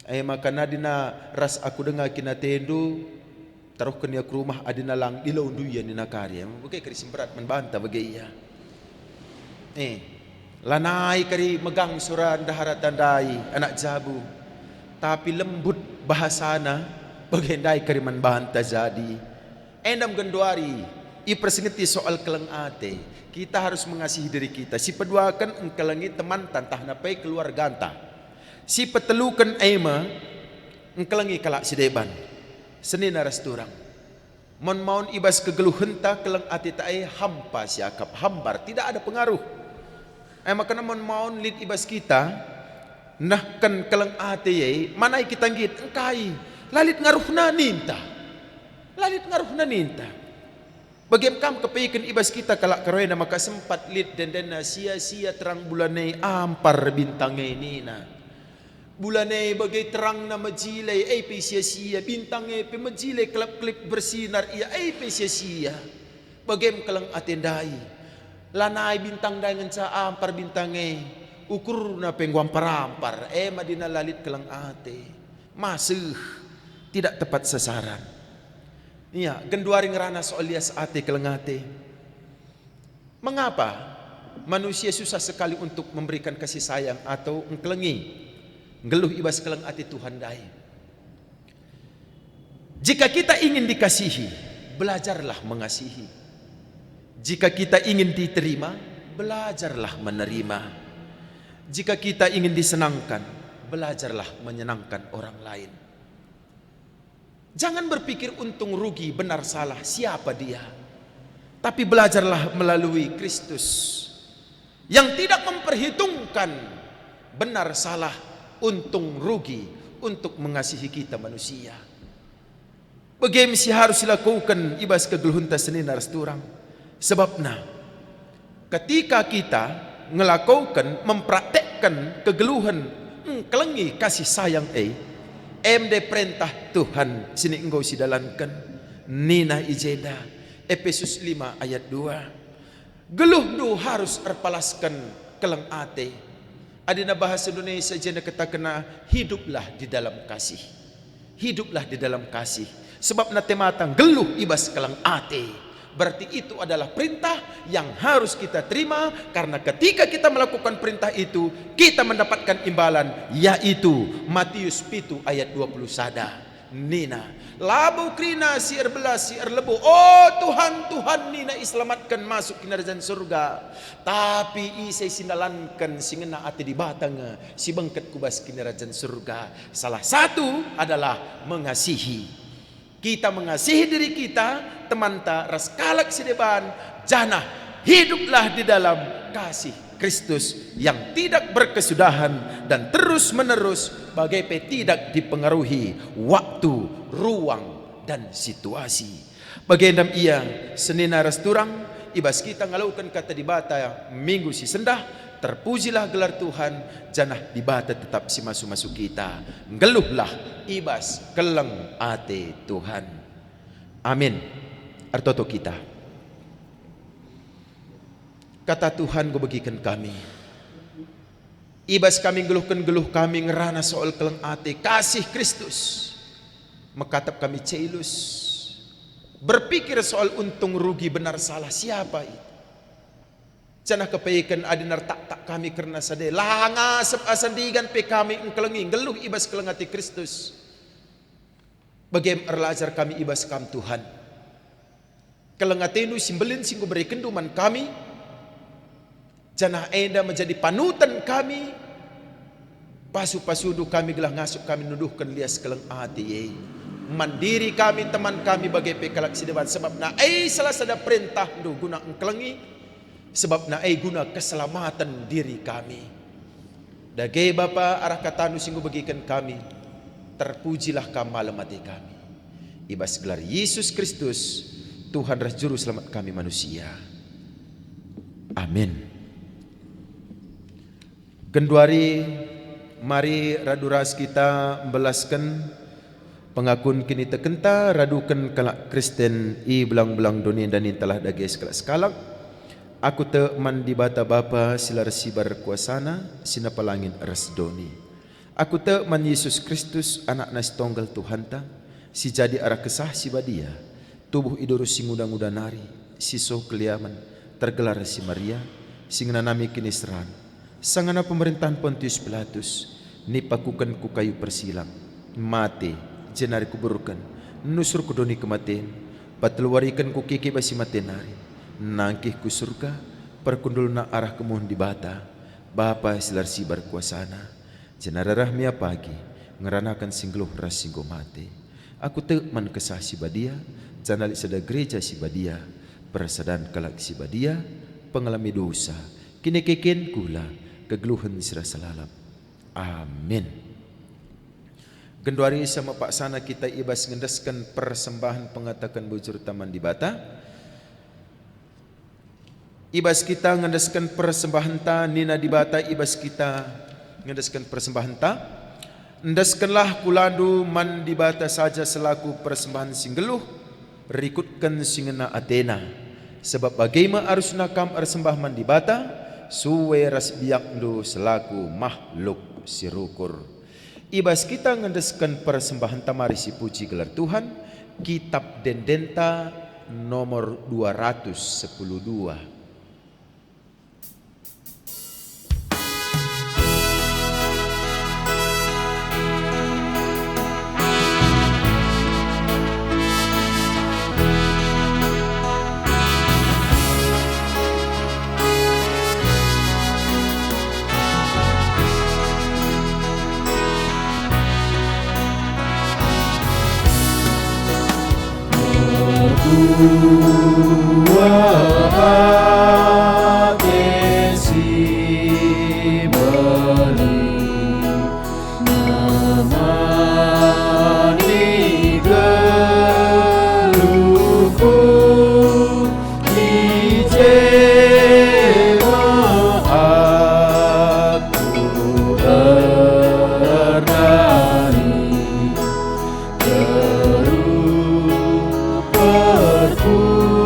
Ay makana dina ras aku dengar kina tendu taruh kenia ke rumah adina lang ilaw duyan ni nakarya. Bagay kari simperat membanta bagay iya. Lanai kari megang suran daharatan dai anak jabu. Tapi lembut bahasana bagay dai kari membanta jadi. Endam genduari ipersingeti soal kelang ate. Kita harus mengasihi diri kita. Si peduakan engkelangi teman tantah napai keluar ganta. Si petelukan ema engkelangi kalak si deban. Senin resturang. Mon maun ibas kegeluh henta kelang ati tae hampa siakap hambar tidak ada pengaruh. Makana mon maun lid ibas kita nahkan kelang ati ye manai kita ngit engkai lalit ngaruhna ninta. Lalit ngaruhna ninta. Bagim kam kepeikan ibas kita kalak karoena maka sempat lid dan sia-sia terang bulanai ampar bintangnya nina. Bulanai bagai terang na majilay ay sia-sia bintangnya pe majilay klip-klip bersinar ia ay sia-sia. Bagim kalang atendai. Lanai bintang dengan sa ampar bintangnya ukur na pengguam parampar madina lalit kalang ate. Masih tidak tepat sasaran. Iya, genduari ngerana soal lias ate kelang ate. Mengapa manusia susah sekali untuk memberikan kasih sayang atau engkelengi? Geluh ibas kelang ati Tuhan dai. Jika kita ingin dikasihi, belajarlah mengasihi. Jika kita ingin diterima, belajarlah menerima. Jika kita ingin disenangkan, belajarlah menyenangkan orang lain. Jangan berpikir untung rugi benar salah siapa dia. Tapi belajarlah melalui Kristus yang tidak memperhitungkan benar salah, untung rugi untuk mengasihi kita manusia. Bagaimana sih harus dilakukan ibas kegeluhunta Senin resturang. Sebabnya ketika kita ngelakukan mempraktekkan kegeluhan kelengi kasih sayang MD perintah Tuhan sini engkau sidalankan nina ijeda Efesus 5 ayat 2. Geluh du harus erpalaskan kelang ate. Adina bahasa Indonesia jana kata hiduplah di dalam kasih. Hiduplah di dalam kasih. Sebab na tematang geluh ibas kelang ate. Berarti itu adalah perintah yang harus kita terima. Karena ketika kita melakukan perintah itu, kita mendapatkan imbalan, yaitu Matius 7 ayat 20 sada. Nina labu krina si erbelas si erlebu. Oh Tuhan, Tuhan nina iselamatkan masuk ke neraka surga. Tapi isai sinalankan singena ati di batang si bengket kubas ke neraka surga. Salah satu adalah mengasihi. Kita mengasihi diri kita, teman ta ras kalak sideban, janah hiduplah di dalam kasih Kristus yang tidak berkesudahan dan terus menerus bagai tidak dipengaruhi waktu, ruang dan situasi. Bagendam ia senina ras turang ibas kita ngalaukan kata dibata minggu si sendah, terpujilah gelar Tuhan, janah dibata tetap si masuk-masuk kita. Ngeluhlah ibas keleng ate Tuhan. Amin. Artoto kita. Kata Tuhan gue bagikan kami. Ibas kami geluh kami ngerana soal keleng ate kasih Kristus. Mekatap kami ceilus. Berpikir soal untung rugi benar salah siapa itu. Canah kepaikan adinar tak kami karena sade langa sep asandigan pe kami engkelengi geluh ibas kelengati Kristus. Bagaim erlajar kami ibas kam Tuhan. Kelengatenu simbelin singgu beri kenduman kami. Canah enda menjadi panutan kami. Pasu-pasudu kami gelah ngasuk kami nuduhkan lias keleng ati ye. Mandiri kami teman kami bagai pekalak sideban sebab na salah sada perintah do guna engkelengi. Sebab na guna keselamatan diri kami. Dagai Bapa arah katanu singgu bagikan kami. Terpujilah kam malam hati kami. Ibas gelar Yesus Kristus Tuhan ras juru selamat kami manusia. Amin. Genduari mari raduras kita membelaskan pengakun kini tekenta radukan kalak Kristen i belang-belang dunia dan telah dagay sekalak. Aku te man di bata Bapa sila resibar kuasana sinapalangin resdoni. Aku te man Yesus Kristus anak nas tonggal Tuhan ta si jadi arah kesah si badia tubuh idurus si ngudang-ngudang nari si so keliaman tergelar si Maria singna nami kini seran sangana pemerintahan Pontius Pilatus nipakukan ku kayu persilang mate jenari kuburukan nusur kudoni kematian patluarikan ku kiki basi matenari nangkih ku surga perkundul na arah kemuhun di bata Bapa silar sibar kuasana jenara rahmia pagi ngeranakan singluh ras singgo mate aku te man kesah si badia janalik sada gereja si badia persadan kalak si badia pengalami dosa kini keken kula kegeluhan sira salalap. Amin. Genduari sama Pak Sana kita ibas ngendeskan persembahan pengatakan bujur taman di bata. Ibas kita ngendeskan persembahan ta nina di bata ibas kita ngendeskan persembahan ta. Endeskanlah kuladu man di bata saja selaku persembahan singgeluh rikutkan singena Athena. Sebab bagaimana arus nakam ersembah man di bata suwe ras biakdo selaku makhluk sirukur. Ibas kita ngendeskan persembahan tamari si puji gelar Tuhan kitab Dendenta nomor 212. Ku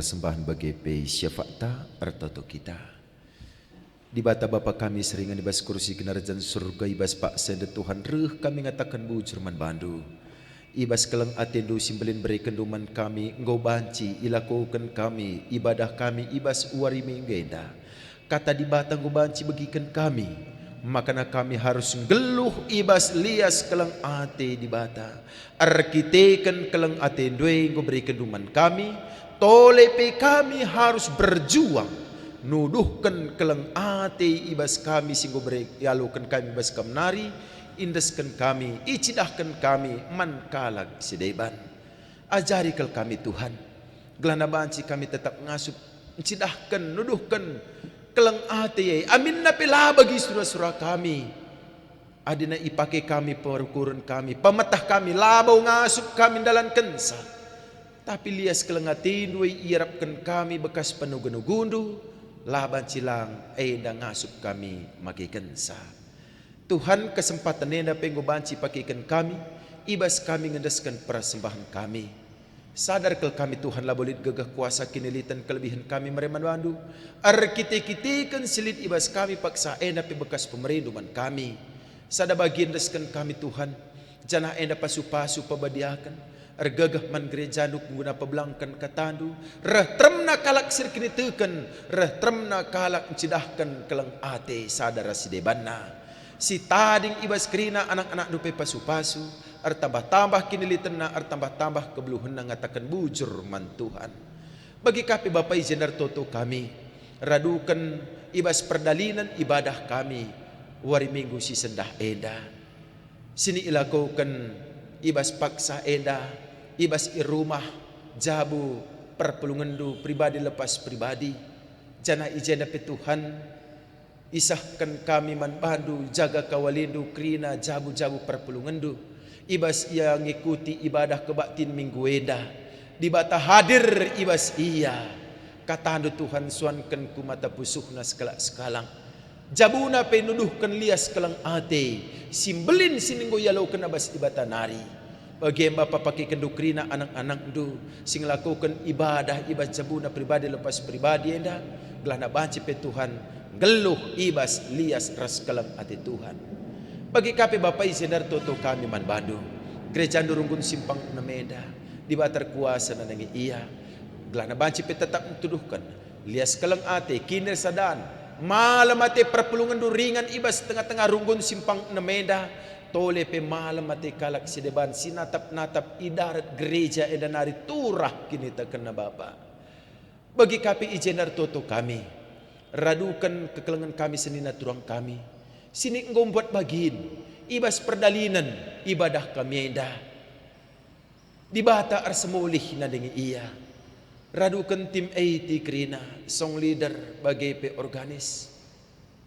persembahan bagi pe syafa'ta artato kita. Di bata Bapa kami seringan ibas kursi kinarajan surga ibas Pak Senda Tuhan reh kami ngatakan bujur man bandu. Ibas keleng atendu simbelin berikan duman kami engkau banci ilakukan kami ibadah kami ibas uari minggenda. Kata di bata engkau banci bagikan kami makana kami harus geluh ibas lias keleng ate di bata. Arkiteken keleng atendue engkau berikan duman kami tolepe kami harus berjuang nuduhkan keleng ate ibas kami singgo beri yalukan kami ibas kamnari indeskan kami icidahkan kami man kalag sideban ajari kel kami Tuhan gelana banci kami tetap ngasup icidahkan nuduhkan keleng ate amin na pila bagi surah-surah kami adina ipake kami perukuran kami pemetah kami labau ngasup kami dalam kensa tapi lias keleng ate dua iarapkan kami bekas penuh genugundu laban cilang eda ngasup kami maki kensa. Tuhan kesempatan nenda penggo banci pakikan kami ibas kami ngendeskan persembahan kami. Sadar kel kami Tuhan lah boleh gagah kuasa kinilitan kelebihan kami mereman wandu. Arkite-kitekan silit ibas kami paksa enda pe bekas pemerinduman kami. Sada bagian deskan kami Tuhan janah enda pasu-pasu pabadiakan. Ergagah man gereja nuk guna pebelangkan katandu reh tremna kalak sirkini teken reh tremna kalak cidahkan keleng ate sadara sidebanna si tading ibas kerina anak-anak dupe pasu-pasu tambah-tambah kinilitenna tambah-tambah kebeluhena ngatakan bujur man Tuhan bagi kapi Bapak ijenar toto kami radukan ibas perdalinan ibadah kami wari minggu si sendah eda sini ilakukan ibas paksa eda ibas irumah jabu perpulungandu pribadi lepas pribadi jana ijena pe Tuhan isahkan kami man bandu jaga kawalindu krina jabu-jabu perpulungandu ibas ia ngikuti ibadah kebaktin minggu eda di bata hadir ibas iya katandu Tuhan suankan ku mata pusuhna sekala-sekalang jabuna pe nuduhkan lias kelang ate simbelin sininggo yalau kena bas ibata nari bagi Bapa pakai kendukrina anak-anak du sing lakukan ibadah ibas jabuna pribadi lepas pribadi enda gelana banci pe Tuhan geluh ibas lias ras kelam ate Tuhan bagi kape Bapa isenar toto kami man Bandung gereja durunggun simpang nameda di batar kuasa nanangi iya gelana banci pe tetap mentuduhkan lias kelam ate kinir sadan malam ate perpulungan du ringan ibas tengah-tengah runggun simpang nameda tole pe malam ate kalak sideban sinatap-natap idarat gereja edanari turah kini terkena Bapa bagi kapi ijenar toto kami radukan kekelengan kami senina turang kami sini engkau buat bagiin ibas perdalinan ibadah kami enda di bata arsemolih nadengi iya radukan tim IT krina song leader bagi pe organis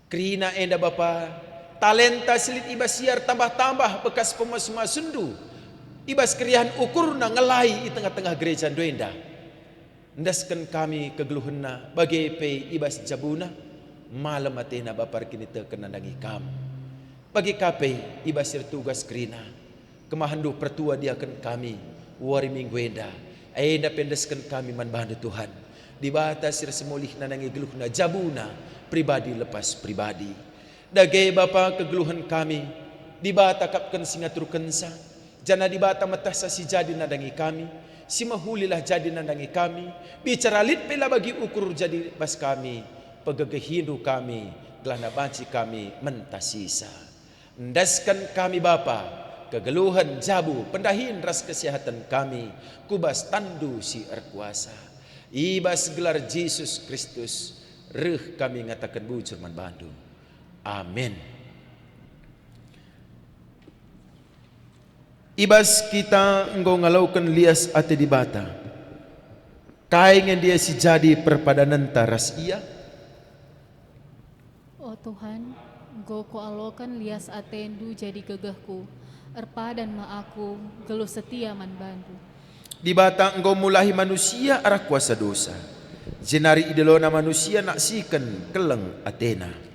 krina enda Bapa talenta silit ibas siar tambah-tambah bekas pemas-masundu ibas keriahan ukurna ngelai di tengah-tengah gereja doenda ndaskan kami kegeluhna bagi pe ibas jabuna malam atena Bapa kini terkena dangi kam bagi kape ibas sir tugas kerina kemahandu pertua diakan kami wari minggu enda enda pendeskan kami man bahandu Tuhan di batas sir semolih nanangi geluhna jabuna pribadi lepas pribadi dagai Bapa kegeluhan kami di bata kapkan singatur kensa jana di bata matasa si jadi nadangi kami si mahulilah jadi nadangi kami bicara lit pela bagi ukur jadi bas kami pegegehindu kami gelana banci kami mentasisa ndaskan kami Bapa kegeluhan jabu pendahin ras kesehatan kami kubas tandu si erkuasa ibas gelar Yesus Kristus reh kami ngatakan bujur man Bandung. Amin. Ibas kita engkau ngalaukan lias ate di bata. Kaingan dia si jadi perpadanan taras ia. Oh Tuhan, engkau ku alokan lias atendu jadi gegahku. Erpa dan maaku geluh setia man bandu. Di bata engkau mulahi manusia arah kuasa dosa. Jenari idelona manusia naksikan keleng Athena.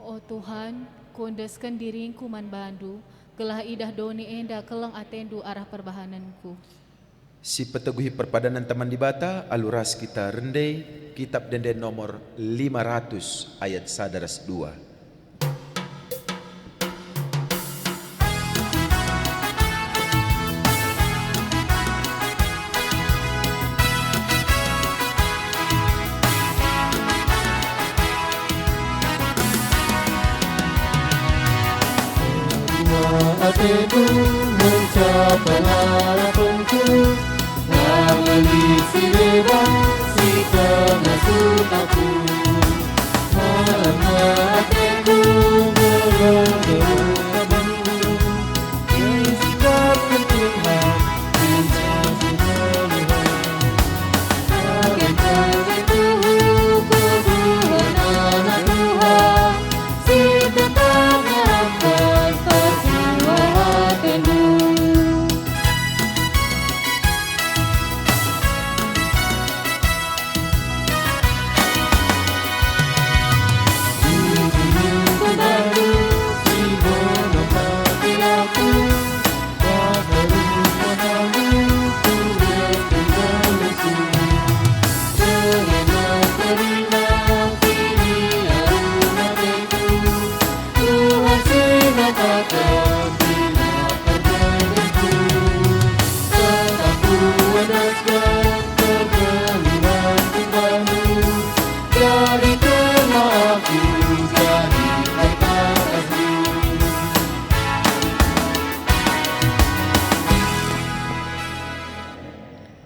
Oh Tuhan, kondeskan diringku man bandu, gelah idah doni enda keleng atendu arah perbahananku. Si peteguhi perpadanan teman di bata, aluras kita rendai, kitab denden nomor 500 ayat sadaras 2. Hatiku mencapai harapanku, mengalisi bebas si kemasukanku. Malam hatiku bergerak-gerak, disikapkan Tuhan, menjadi Tuhan. Bagaikan itu kebutuhan anak Tuhan, si tetap mengharapkan perjuangan hatimu.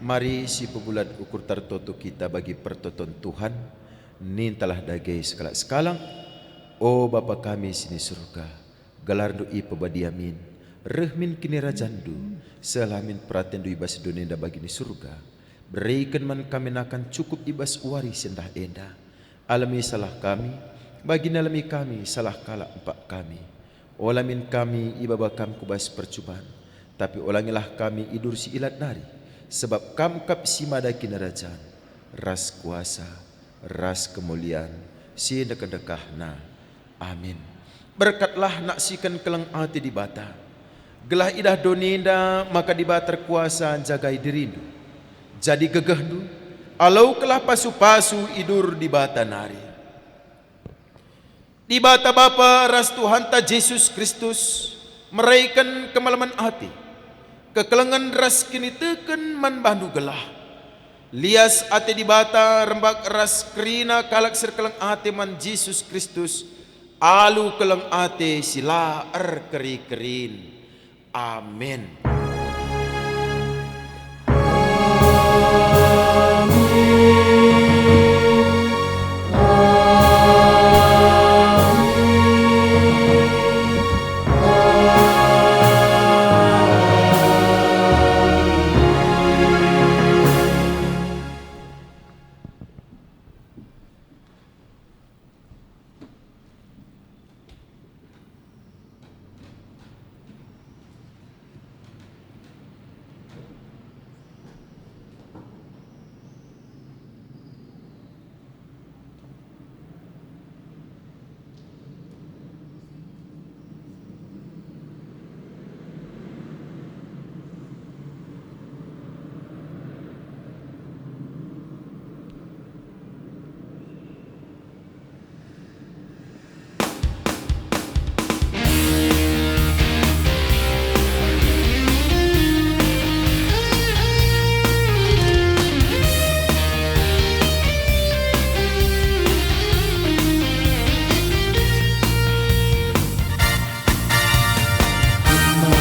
Mari si pebulan ukur tertutup kita bagi pertonton Tuhan, nintalah dagai sekala sekalang. O Bapa kami sini surga, gelar doi pebadiamin, rehmin kini rajandu, selamin perhatian dui bas dunia bagi ni surga. Berikan man kami nakan cukup ibas uari sendah enda. Alami salah kami, bagi nalami kami salah kala empat kami. Olamin kami ibaba kami kubas percubaan, tapi ulangilah kami idur si ilat nari. Sebab kamkap si mada kinarajaan, ras kuasa, ras kemuliaan, si dekah-dekahna. Amin. Berkatlah naksikan keleng hati di bata. Gelah idah doninda maka di bata kuasa jagai dirindu. Jadi gegahdu, alau kelah pasu-pasu idur di bata nari. Di bata Bapa ras Tuhan ta Yesus Kristus meraikan kemalaman hati. Kekelengan ras kini teken man bandu gelah. Lias ate di bata rembak ras kerina kalak serkeleng ate man Yesus Kristus. Alu keleng ate sila keri-kerin. Amin.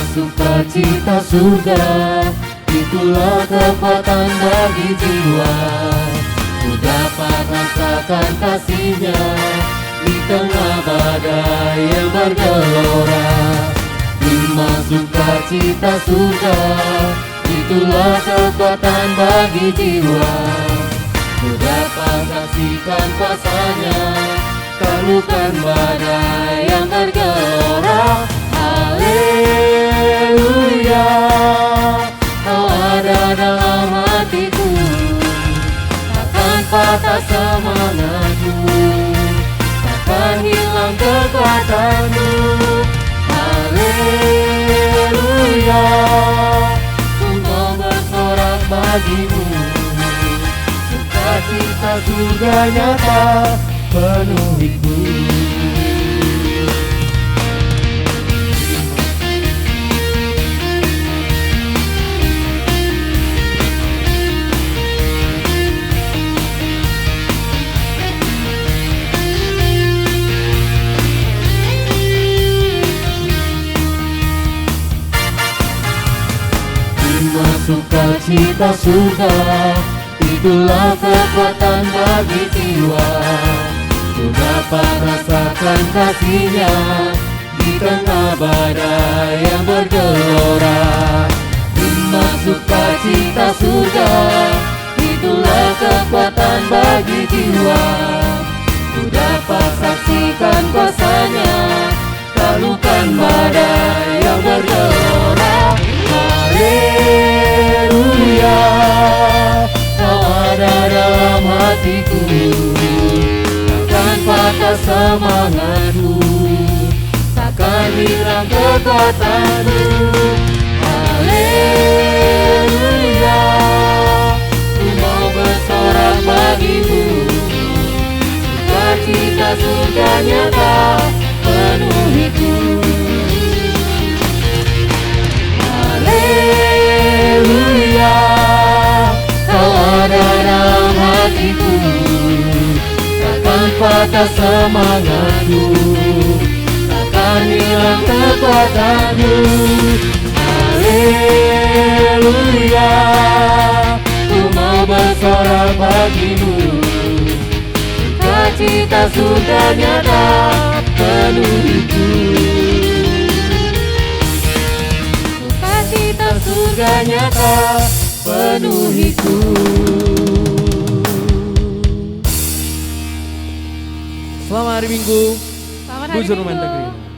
Sukacita surga, itulah kekuatan bagi jiwa. Ku dapat rasakan kasih-Nya di tengah badai yang bergelora. Terima sukacita surga, itulah kekuatan bagi jiwa. Ku dapat saksikan kuasa-Nya, taklukkan badai yang bergelora. Haleluya, Kau ada dalam hatiku, takkan patah semangatku, takkan hilang kekuatanmu. Haleluya, Engkau bersorak bagimu, sukacita surga nyata penuhiku. Sukacita surga, itulah kekuatan bagi jiwa. Ku dapat rasakan kasih-Nya di tengah badai yang bergelora. Iman sukacita surga, itulah kekuatan bagi jiwa. Ku dapat saksikan kuasa-Nya, taklukkan badai yang bergelora. Haleluya, Kau ada dalam hatiku, takkan patah semangatku, takkan hilang kekuatanmu. Haleluya, ku mau bersorak bagimu, sukacita surga nyata penuhiku. Haleluya, Kau ada dalam hatiku, takkan patah semangatku, takkan hilang kekuatanmu. Haleluya, ku mau bersorak bagimu, sukacita surga nyata penuhiku. Surga nyata penuhiku. Selamat hari Minggu, Selamat hari Bujur Minggu. Mantap Rina.